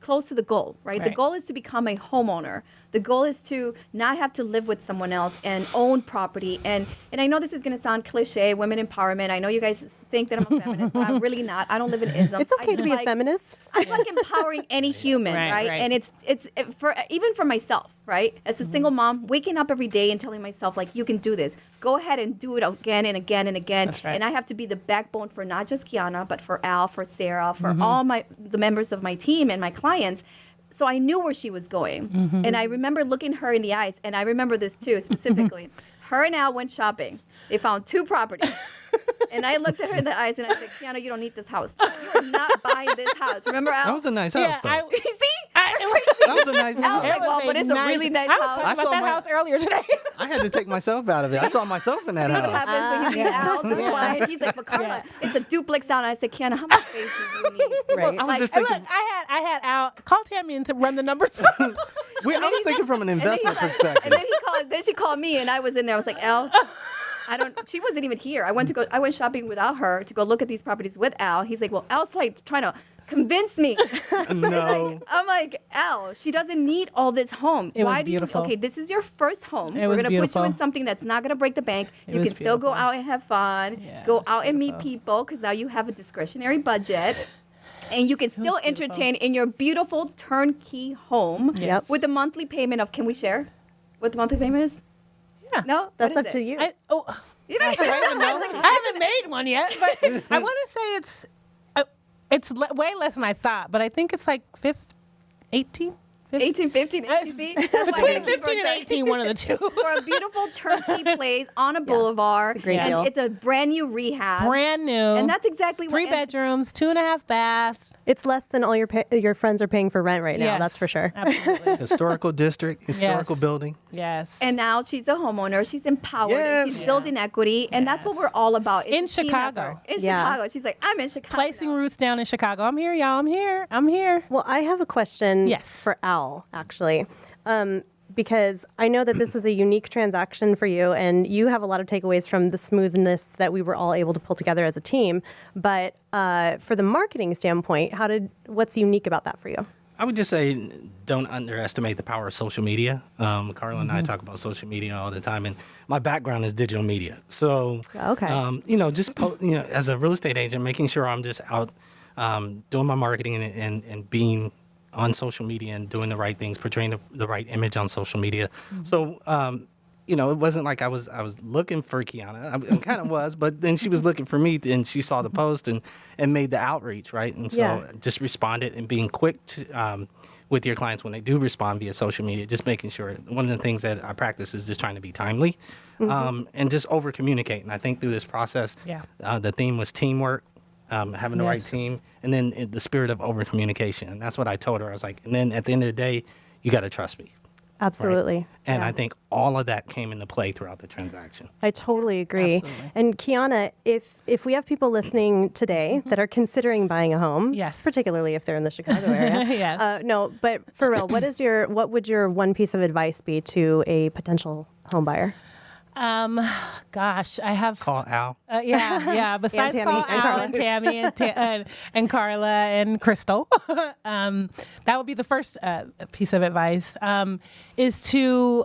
close to the goal, right? The goal is to become a homeowner. The goal is to not have to live with someone else and own property. And I know this is going to sound cliche, women empowerment. I know you guys think that I'm a feminist, but I'm really not. I don't live in ism. It's okay to be a feminist. I like empowering any human, right? And it's even for myself, right? As a single mom, waking up every day and telling myself, you can do this. Go ahead and do it again and again and again. That's right. And I have to be the backbone for not just Keonna, but for Al, for Sarah, for all the members of my team and my clients. So I knew where she was going. And I remember looking her in the eyes, and I remember this too, specifically. Her and Al went shopping. They found 2 properties. And I looked at her in the eyes, and I said, Keonna, you don't need this house. You are not buying this house. Remember, Al? That was a nice house, though. That was a nice house. Al was like, but it's a really nice house. house. I was talking about that house earlier today. I had to take myself out of it. I saw myself in that What house. happens when you Al to the client? He's like, but Karla, it's a duplex down. I said, Keonna, how much space do you need? Right. I was just Look, thinking. I had Al call Tammy and to run the numbers. I was thinking from an investment perspective. And then she called me, and I was in there. I was like, Al, she wasn't even here. I went shopping without her to go look at these properties with Al. He's like, well, Al's trying to convince me. No. I'm like, Al, she doesn't need all this home. It was Why beautiful. Okay, this is your first home. It We're was going to put you in beautiful. something that's not going to break the bank. You was can still go beautiful. out and have fun, Yeah, go it was out and meet beautiful. people because now you have a discretionary budget. And you can still entertain in your beautiful turnkey home Yep. with a monthly payment of, can we share what the monthly payment is? Yeah. No? That's What up is to it? you. You don't I don't even know. I haven't made one yet, but I want to say it's way less than I thought. But I think it's like 18. 18, 15, It's 18. That's why I gotta between keep 15 on and track. 18, one of the two. For a beautiful turnkey place on a boulevard. It's a great and deal. it's a brand new rehab. Brand new. And that's exactly 3 what bedrooms, 2.5 baths. It's less than all your friends are paying for rent right now. Yes, That's for sure. Absolutely. Historical district, historical Yes. building. Yes. And now she's a homeowner. She's empowered. And she's Yes. building equity. And that's what we're all about. It's In a team Chicago. effort. In Yeah. Chicago. She's like, I'm in Chicago. placing now. roots down in Chicago. I'm here, y'all. I'm here. Well, I have a question Yes. for Al, actually. because I know that this was a unique transaction for you, and you have a lot of takeaways from the smoothness that we were all able to pull together as a team. But for the marketing standpoint, what's unique about that for you? I would just say don't underestimate the power of social media. Karla and I talk about social media all the time, and my background is digital media. So, just as a real estate agent, making sure I'm just out doing my marketing and being on social media and doing the right things, portraying the right image on social media. So, it wasn't like I was looking for Keonna. I kind of was, but then she was looking for me, and she saw the post and made the outreach, right? And so just responded and being quick to, with your clients when they do respond via social media, just making sure. One of the things that I practice is just trying to be timely and just over communicate. And I think through this process, the theme was teamwork, having the right team, and then the spirit of over communication. And that's what I told her. I was like, and then at the end of the day, you got to trust me. Absolutely. Right? And I think all of that came into play throughout the transaction. I totally agree. Absolutely. And Keonna, if we have people listening today that are considering buying a home, particularly if they're in the Chicago area, no, but for real, what would your one piece of advice be to a potential home buyer? Gosh, I have Call Al. Besides Tammy Paul, and Al Karla. and Tammy and Karla and Crystal, that would be the first piece of advice. Is to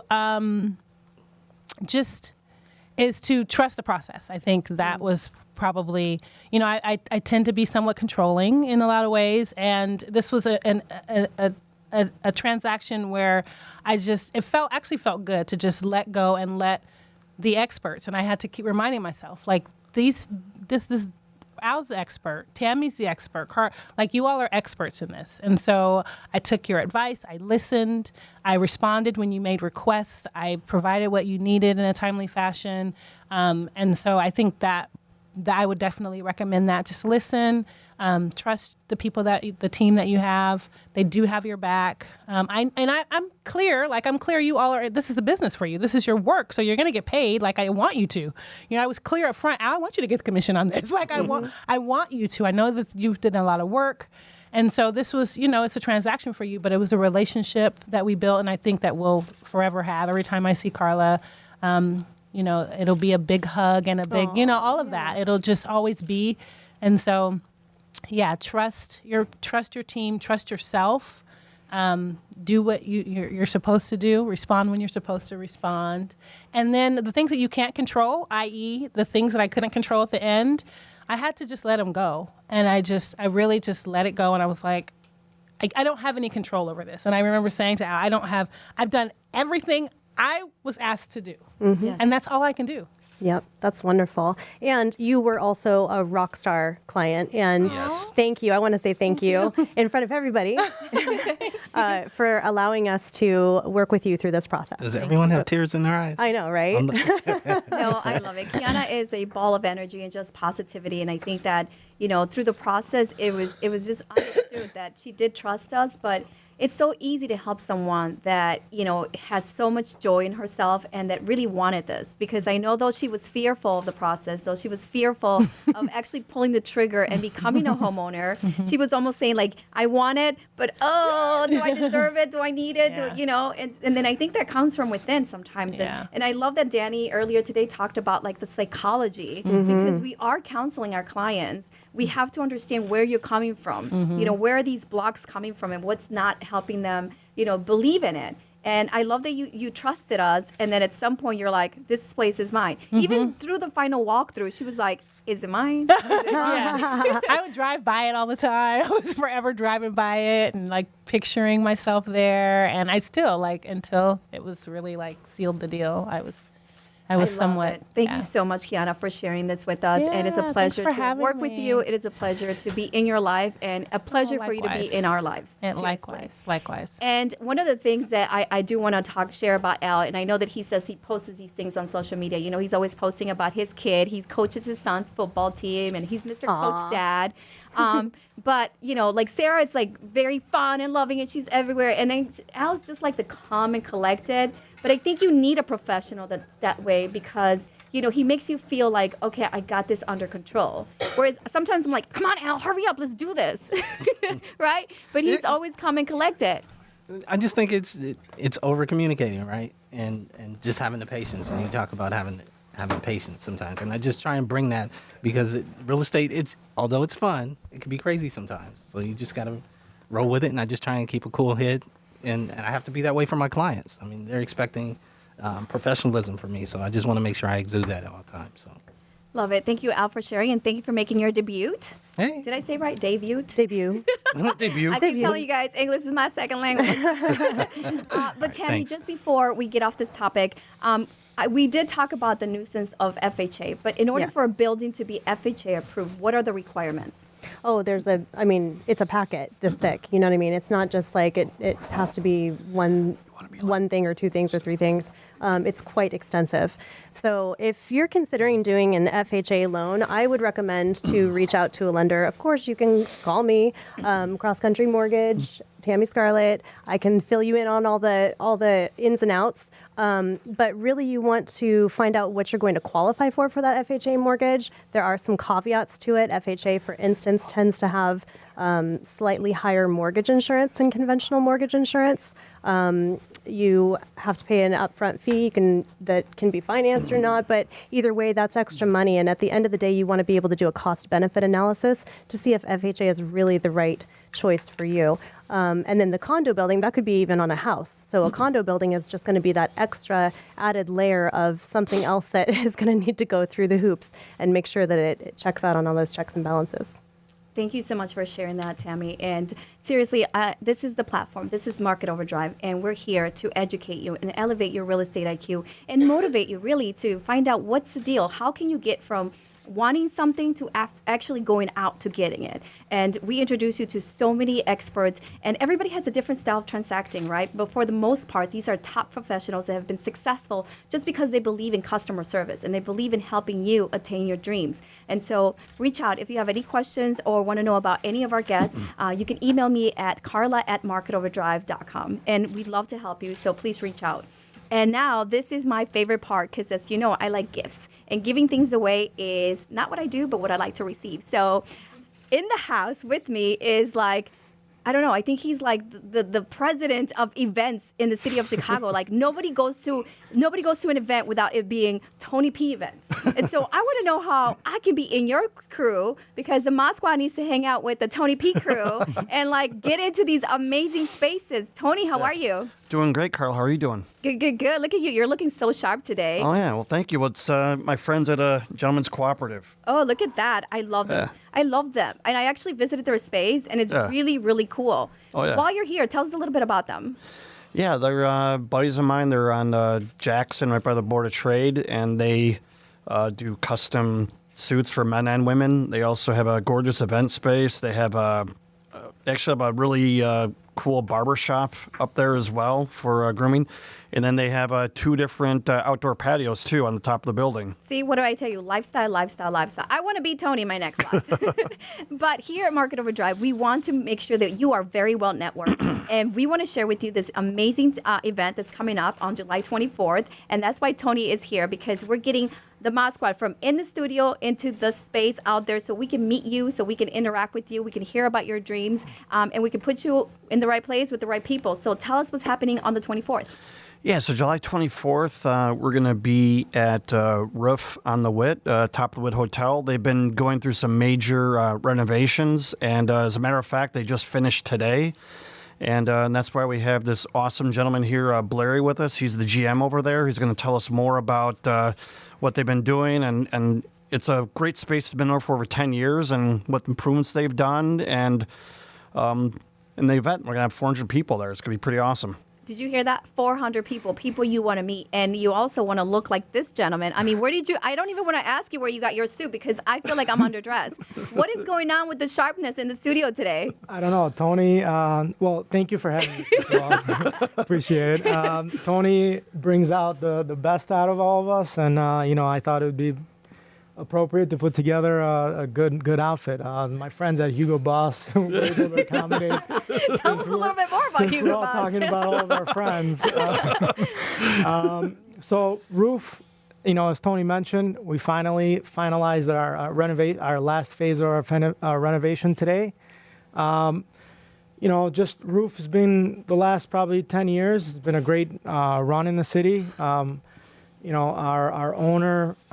trust the process. I think that was probably, I tend to be somewhat controlling in a lot of ways, and this was a transaction where it felt good to just let go and let the experts, and I had to keep reminding myself, like, this is Al's the expert, Tammy's the expert, like, you all are experts in this. And so I took your advice, I listened, I responded when you made requests, I provided what you needed in a timely fashion. And so I think that I would definitely recommend that. Just listen, trust the people the team that you have. They do have your back. I'm clear. You all are. This is a business for you. This is your work, so you're going to get paid. Like I want you to. I was clear up front. I want you to get the commission on this. Like I want you to. I know that you've done a lot of work, and so this was, it's a transaction for you, but it was a relationship that we built, and I think that we'll forever have. Every time I see Karla, it'll be a big hug and a big, all of that. It'll just always be. And so, trust your team, trust yourself, do what you're supposed to do, respond when you're supposed to respond. And then the things that you can't control, i.e. the things that I couldn't control at the end, I had to just let them go. And I really just let it go. And I was like, I don't have any control over this. And I remember saying to Al, I've done everything I was asked to do. And that's all I can do. Yep, that's wonderful. And you were also a rock star client. And thank you. I want to say thank you in front of everybody for allowing us to work with you through this process. Does everyone have tears in their eyes? I know, right? No, I love it. Keonna is a ball of energy and just positivity. And I think that, through the process, it was just understood that she did trust us, but it's so easy to help someone that, has so much joy in herself and that really wanted this. Because I know though she was fearful of the process, though she was fearful of actually pulling the trigger and becoming a homeowner, she was almost saying like, I want it, but do I deserve it? Do I need it? And then I think that comes from within sometimes. And I love that Danny earlier today talked about like the psychology, because we are counseling our clients. We have to understand where you're coming from, where are these blocks coming from and what's not helping them, believe in it. And I love that you trusted us. And then at some point you're like, this place is mine. Even through the final walkthrough, she was like, is it mine? Is it mine? I would drive by it all the time. I was forever driving by it and like picturing myself there. And I still until it was really sealed the deal. I was somewhat. Thank you so much, Keonna, for sharing this with us. And it's a pleasure to work with you. It is a pleasure to be in your life and a pleasure for you to be in our lives. And likewise. And one of the things that I do want to share about Al, and I know that he says he posts these things on social media. He's always posting about his kid. He coaches his son's football team, and he's Mr. Coach Dad. But, like Sarah, it's very fun and loving, and she's everywhere. And then Al's just the calm and collected. But I think you need a professional that's that way because, he makes you feel like, okay, I got this under control. Whereas sometimes I'm like, come on, Al, hurry up, let's do this. Right? But he's always calm and collected. I just think it's over communicating, right? And just having the patience. And you talk about having patience sometimes. And I just try and bring that because real estate, although it's fun, it can be crazy sometimes. So you just got to roll with it. And I just try and keep a cool head. And I have to be that way for my clients. I mean, they're expecting professionalism from me. So I just want to make sure I exude that at all times. So. Love it. Thank you, Al, for sharing, and thank you for making your debut. Hey. Did I say right? Debut? Debut. Debut. I keep telling you guys, English is my second language. But Tammy, thanks. just before we get off this topic, we did talk about the nuisance of FHA, but in order Yes. for a building to be FHA approved, what are the requirements? Oh, it's a packet this thick. You know what I mean? It's not just like it has to be one thing or two things or three things. It's quite extensive. So if you're considering doing an FHA loan, I would recommend to reach out to a lender. Of course, you can call me, Cross Country Mortgage, Tammy Scarlett. I can fill you in on all the ins and outs. But really, you want to find out what you're going to qualify for that FHA mortgage. There are some caveats to it. FHA, for instance, tends to have slightly higher mortgage insurance than conventional mortgage insurance. You have to pay an upfront fee that can be financed or not, but either way, that's extra money. And at the end of the day, you want to be able to do a cost-benefit analysis to see if FHA is really the right choice for you. And then the condo building, that could be even on a house. So a condo building is just going to be that extra added layer of something else that is going to need to go through the hoops and make sure that it checks out on all those checks and balances. Thank you so much for sharing that, Tammy. And seriously, this is the platform. This is Market Overdrive, and we're here to educate you and elevate your real estate IQ and motivate you really to find out what's the deal. How can you get from wanting something to actually going out to getting it? And we introduce you to so many experts, and everybody has a different style of transacting, right? But for the most part, these are top professionals that have been successful just because they believe in customer service and they believe in helping you attain your dreams. And so reach out if you have any questions or want to know about any of our guests. You can email me at carla@marketoverdrive.com, and we'd love to help you, so please reach out. And now this is my favorite part because, as you know, I like gifts. And giving things away is not what I do, but what I like to receive. So in the house with me is like, I don't know, I think he's like the president of events in the city of Chicago. Like nobody goes to an event without it being Tony P events. And so I want to know how I can be in your crew, because the Mod Squad needs to hang out with the Tony P crew and like get into these amazing spaces. Tony, how are you? Doing great, Carl. How are you doing? Good. Look at you. You're looking so sharp today. Oh, yeah. Well, thank you. It's my friends at a Gentleman's Cooperative. Oh, look at that. I love them. Yeah. I love them. And I actually visited their space, and it's really, really cool. Oh, yeah. While you're here, tell us a little bit about them. Yeah, they're buddies of mine. They're on Jackson, right by the Board of Trade, and they do custom suits for men and women. They also have a gorgeous event space. They have actually a really cool barber shop up there as well for grooming. And then they have 2 different outdoor patios, too, on the top of the building. See, what do I tell you? Lifestyle. I want to be Tony in my next life. But here at Market Overdrive, we want to make sure that you are very well networked. And we want to share with you this amazing event that's coming up on July 24th. And that's why Tony is here, because we're getting the Mod Squad from in the studio into the space out there so we can meet you, so we can interact with you, we can hear about your dreams, and we can put you in the right place with the right people. So tell us what's happening on the 24th. Yeah, so July 24th, we're going to be at Roof on the Wit, Top of the Wit Hotel. They've been going through some major renovations, and as a matter of fact, they just finished today. And that's why we have this awesome gentleman here, Blairy, with us. He's the GM over there. He's going to tell us more about what they've been doing. And it's a great space. It's been there for over 10 years, and what improvements they've done. And in the event, we're going to have 400 people there. It's going to be pretty awesome. Did you hear that? 400 people you want to meet. And you also want to look like this gentleman. I mean, I don't even want to ask you where you got your suit, because I feel like I'm underdressed. What is going on with the sharpness in the studio today? I don't know, Tony. Well, thank you for having me. First of all. Appreciate it. Tony brings out the best out of all of us. And, I thought it would be appropriate to put together a good outfit. My friends at Hugo Boss were able to accommodate. Tell us a little bit more about Since Hugo we're all Boss. talking about all of our friends. So Roof, as Tony mentioned, we finally finalized our last phase of our renovation today. just roof has been the last probably 10 years. It's been a great run in the city. Our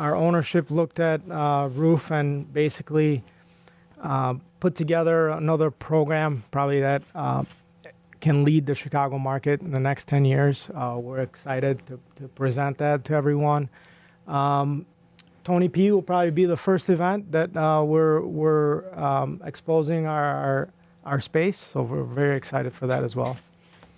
ownership looked at roof and basically put together another program probably that can lead the Chicago market in the next 10 years. We're excited to present that to everyone. Tony P will probably be the first event that we're exposing our space, so we're very excited for that as well.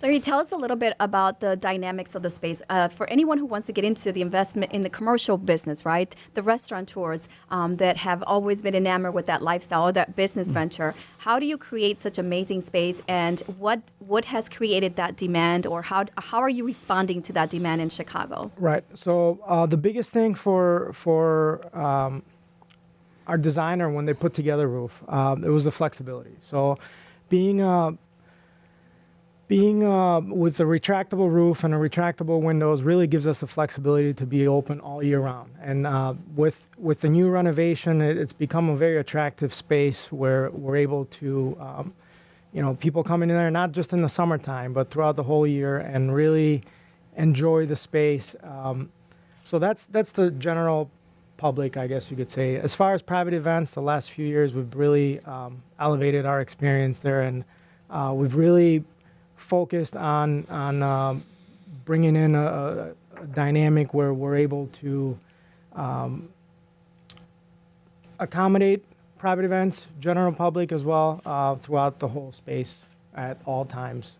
Larry, tell us a little bit about the dynamics of the space. For anyone who wants to get into the investment in the commercial business, right? The restaurateurs that have always been enamored with that lifestyle or that business venture. How do you create such amazing space, and what has created that demand, or how are you responding to that demand in Chicago? Right. So the biggest thing for our designer when they put together roof, it was the flexibility. So being with the retractable roof and the retractable windows really gives us the flexibility to be open all year round. And with the new renovation, it's become a very attractive space where we're able to, people come in there not just in the summertime, but throughout the whole year and really enjoy the space. So that's the general public, I guess you could say. As far as private events, the last few years we've really elevated our experience there, and we've really focused on bringing in a dynamic where we're able to accommodate private events, general public as well, throughout the whole space at all times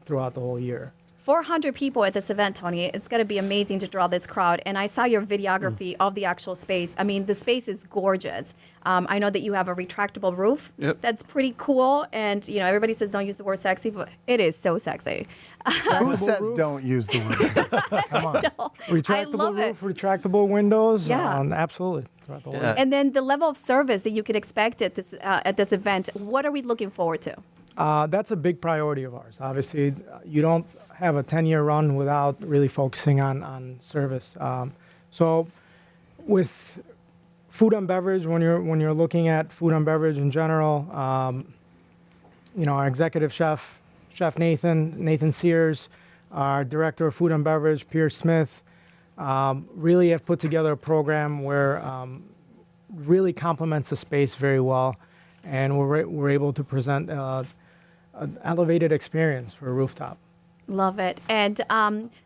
throughout the whole year. 400 people at this event, Tony. It's going to be amazing to draw this crowd. And I saw your videography of the actual space. I mean, the space is gorgeous. I know that you have a retractable roof. Yep. That's pretty cool. And, everybody says don't use the word sexy, but it is so sexy. Who says don't use the word? Come on. Retractable it. roof, retractable windows. Yeah. Absolutely. Throughout the whole Yeah. And then the level of service that you could expect at this event, what are we looking forward to? That's a big priority of ours. Obviously, you don't have a 10-year run without really focusing on service. So with food and beverage, when you're looking at food and beverage in general, our executive chef Nathan Sears, our director of food and beverage, Pierce Smith, really have put together a program where really complements the space very well, and we're able to present an elevated experience for a rooftop. Love it. And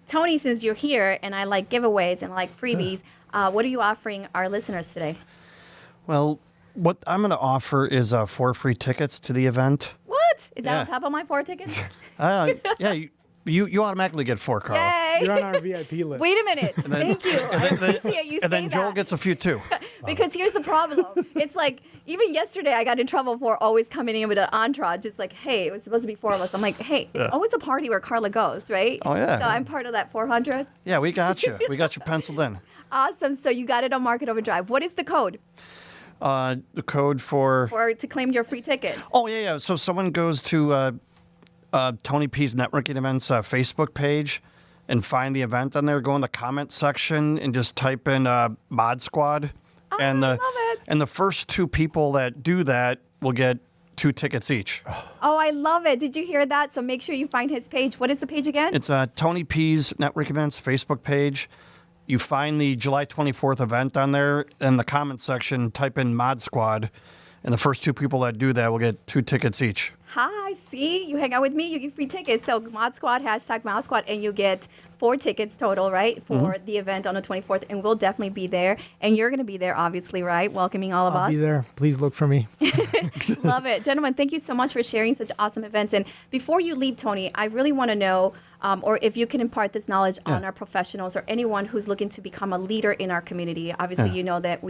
Tony, since you're here and I like giveaways and I like freebies, what are you offering our listeners today? Well, what I'm going to offer is 4 free tickets to the event. What? Is that Yeah. on top of my 4 tickets? Yeah, you automatically get 4, Carl. Yay! You're on our VIP list. Wait a minute. Thank you. I appreciate you And then saying Joel that. gets a few too. Because here's the problem. It's like, even yesterday I got in trouble for always coming in with an entourage, just like, hey, it was supposed to be 4 of us. I'm like, hey, it's always a party where Karla goes, right? Oh, yeah. So I'm part of that 400. Yeah, we got you. We got you penciled in. Awesome. So you got it on Market Overdrive. What is the code The code for... to claim your free tickets? Oh, yeah. So someone goes to Tony P's Networking Events Facebook page and find the event on there, go in the comment section and just type in Mod Squad. Oh, and I love it. And the first 2 people that do that will get 2 tickets each. Oh, I love it. Did you hear that? So make sure you find his page. What is the page again? It's Tony P's Network Events Facebook page. You find the July 24th event on there. In the comment section, type in Mod Squad. And the first 2 people that do that will get 2 tickets each. Hi, see, you hang out with me, you get free tickets. So Mod Squad, hashtag Mod Squad, and you get 4 tickets total, right, for the event on the 24th. And we'll definitely be there. And you're going to be there, obviously, right, welcoming all of I'll us. be there. Please look for me. Love it. Gentlemen, thank you so much for sharing such awesome events. And before you leave, Tony, I really want to know, or if you can impart this knowledge on our professionals or anyone who's looking to become a leader in our community. Obviously, you know that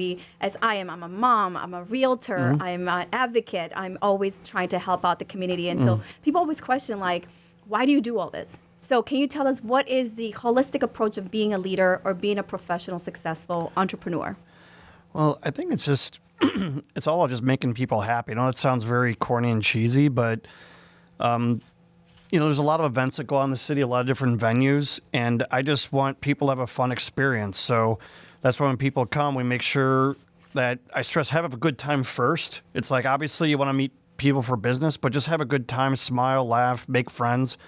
I'm a mom, I'm a realtor, I'm an advocate. I'm always trying to help out the community. And so people always question, like, why do you do all this? So can you tell us what is the holistic approach of being a leader or being a professional, successful entrepreneur? Well, I think it's just, it's all about just making people happy. I know it sounds very corny and cheesy, but, there's a lot of events that go on in the city, a lot of different venues, and I just want people to have a fun experience. So that's why when people come, we make sure that I stress have a good time first. It's like, obviously, you want to meet people for business, but just have a good time, smile, laugh, make friends.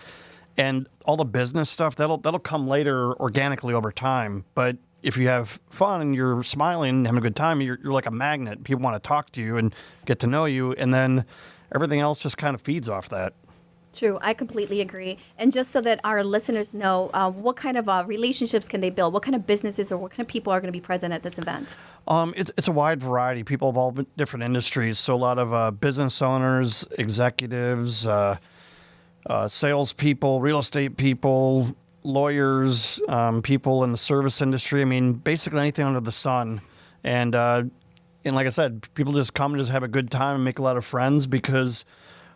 And all the business stuff, that'll come later organically over time. But if you have fun and you're smiling and having a good time, you're like a magnet. People want to talk to you and get to know you. And then everything else just kind of feeds off that. True, I completely agree. And just so that our listeners know, what kind of relationships can they build? What kind of businesses or what kind of people are going to be present at this event? It's a wide variety. People of all different industries. So a lot of business owners, executives, salespeople, real estate people, lawyers, people in the service industry. I mean, basically anything under the sun. And like I said, people just come and just have a good time and make a lot of friends, because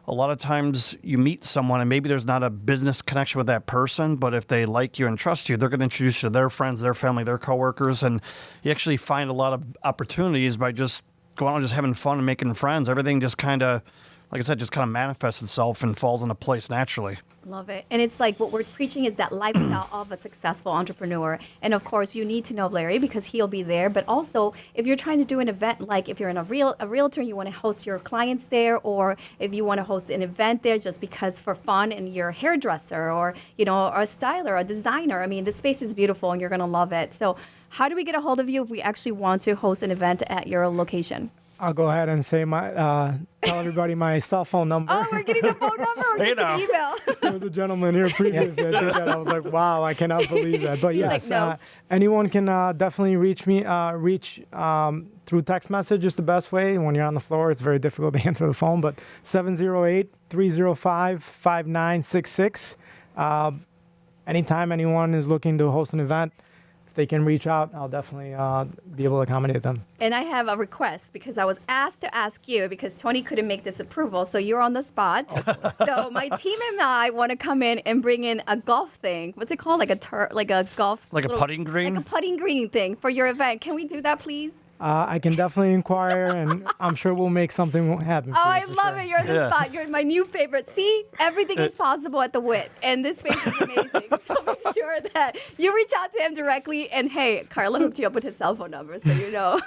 a lot of times you meet someone and maybe there's not a business connection with that person, but if they like you and trust you, they're going to introduce you to their friends, their family, their coworkers, and you actually find a lot of opportunities by just going out and just having fun and making friends. Everything just kind of, like I said, just kind of manifests itself and falls into place naturally. Love it. And it's like what we're preaching is that lifestyle of a successful entrepreneur. And of course, you need to know Larry because he'll be there. But also, if you're trying to do an event, like if you're in a realtor and you want to host your clients there, or if you want to host an event there just because for fun and you're a hairdresser or, or a styler, a designer, I mean, the space is beautiful and you're going to love it. So how do we get a hold of you if we actually want to host an event at your location? I'll go ahead and say tell everybody my cell phone number. Oh, we're getting the phone number or just an email? There was a gentleman here previously that did that. I was like, wow, I cannot believe that. But yes, no. Anyone can definitely reach me. Through text message is the best way. When you're on the floor, it's very difficult to answer the phone. But 708-305-5966. Anytime anyone is looking to host an event, if they can reach out, I'll definitely be able to accommodate them. And I have a request because I was asked to ask you because Tony couldn't make this approval, so you're on the spot. So my team and I want to come in and bring in a golf thing. What's it called? Like a golf. Like a putting green? Like a putting green thing for your event. Can we do that, please? I can definitely inquire, and I'm sure we'll make something happen. Oh, I love it. You're on the spot. You're my new favorite. See, everything is possible at the WIT, and this space is amazing. So make sure that you reach out to him directly. And hey, Karla hooked you up with his cell phone number, so you know.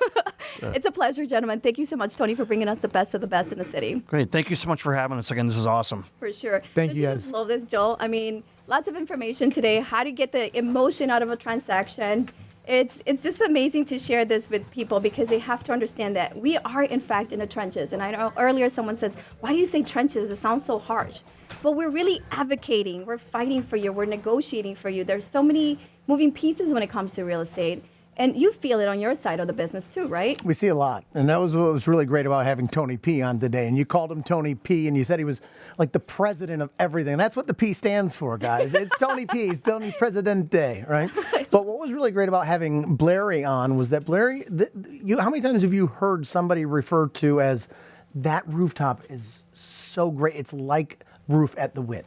It's a pleasure, gentlemen. Thank you so much, Tony, for bringing us the best of the best in the city. Great. Thank you so much for having us again. This is awesome. For sure. Thank you, Don't guys. Love this, Joel. I mean, lots of information today. How to get the emotion out of a transaction. It's just amazing to share this with people because they have to understand that we are, in fact, in the trenches. And I know earlier someone says, why do you say trenches? It sounds so harsh. But we're really advocating. We're fighting for you. We're negotiating for you. There's so many moving pieces when it comes to real estate. And you feel it on your side of the business too, right? We see a lot. And that was what was really great about having Tony P on today. And you called him Tony P, and you said he was like the president of everything. That's what the P stands for, guys. It's Tony P. It's Tony Presidente, right? But what was really great about having Blairy on was that Blairy, how many times have you heard somebody referred to as that rooftop is so great? It's like roof at the WIT.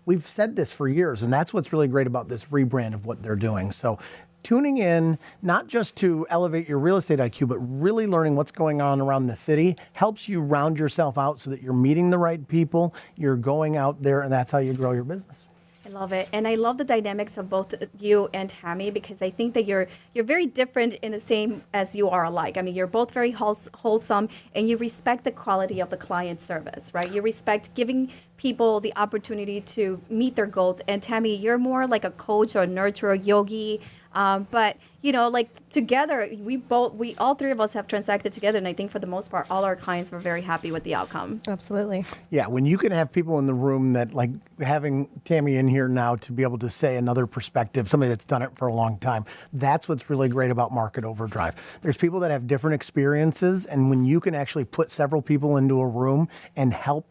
We've said this for years, and that's what's really great about this rebrand of what they're doing. So tuning in, not just to elevate your real estate IQ, but really learning what's going on around the city helps you round yourself out so that you're meeting the right people, you're going out there, and that's how you grow your business. I love it. And I love the dynamics of both you and Tammy because I think that you're very different in the same as you are alike. I mean, you're both very wholesome and you respect the quality of the client service, right? You respect giving people the opportunity to meet their goals. And Tammy, you're more like a coach or a nurturer, yogi. But like together, we all three of us have transacted together, and I think for the most part, all our clients were very happy with the outcome. Absolutely. Yeah, when you can have people in the room that, like having Tammy in here now to be able to say another perspective, somebody that's done it for a long time, that's what's really great about Market Overdrive. There's people that have different experiences, and when you can actually put several people into a room and help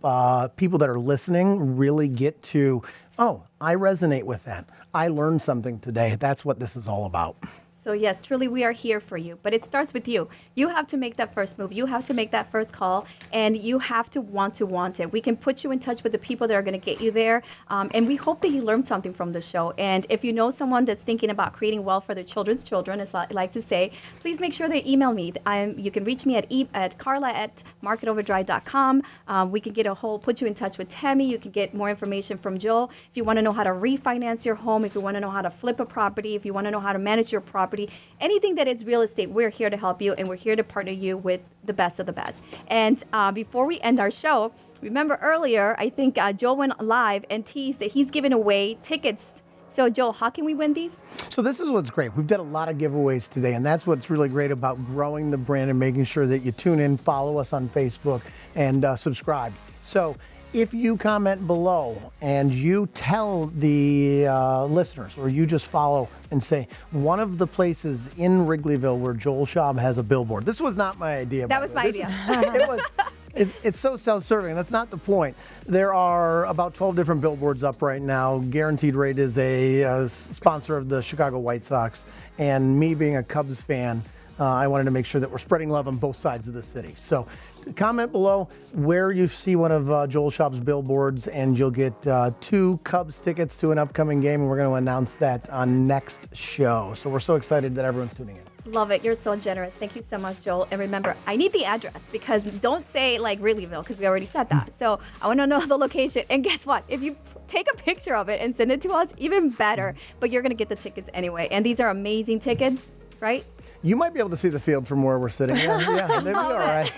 people that are listening really get to, oh, I resonate with that. I learned something today. That's what this is all about. So yes, truly we are here for you, but it starts with you. You have to make that first move. You have to make that first call, and you have to want it. We can put you in touch with the people that are going to get you there, and we hope that you learned something from the show. And if you know someone that's thinking about creating wealth for their children's children, as I like to say, please make sure they email me. You can reach me at Karla@marketoverdrive.com. We can put you in touch with Tammy. You can get more information from Joel. If you want to know how to refinance your home, if you want to know how to flip a property, if you want to know how to manage your property, property, anything that is real estate, we're here to help you, and we're here to partner you with the best of the best. And before we end our show, remember earlier, I think Joel went live and teased that he's giving away tickets. So Joel, how can we win these? So this is what's great. We've done a lot of giveaways today, and that's what's really great about growing the brand and making sure that you tune in, follow us on Facebook, and subscribe. So if you comment below and you tell the listeners, or you just follow and say, one of the places in Wrigleyville where Joel Schaub has a billboard. This was not my idea. That was my idea. It's so self-serving. That's not the point. There are about 12 different billboards up right now. Guaranteed Rate is a sponsor of the Chicago White Sox. And me being a Cubs fan, I wanted to make sure that we're spreading love on both sides of the city. So comment below where you see one of Joel Schaub's billboards, and you'll get 2 Cubs tickets to an upcoming game. And we're going to announce that on next show. So we're so excited that everyone's tuning in. Love it. You're so generous. Thank you so much, Joel. And remember, I need the address, because don't say like Wrigleyville, because we already said that. So I want to know the location. And guess what? If you take a picture of it and send it to us, even better. But you're going to get the tickets anyway. And these are amazing tickets, right? You might be able to see the field from where we're sitting. Yeah, they'd be all right.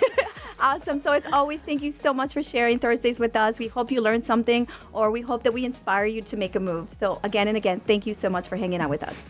Awesome. So as always, thank you so much for sharing Thursdays with us. We hope you learned something, or we hope that we inspire you to make a move. So again and again, thank you so much for hanging out with us.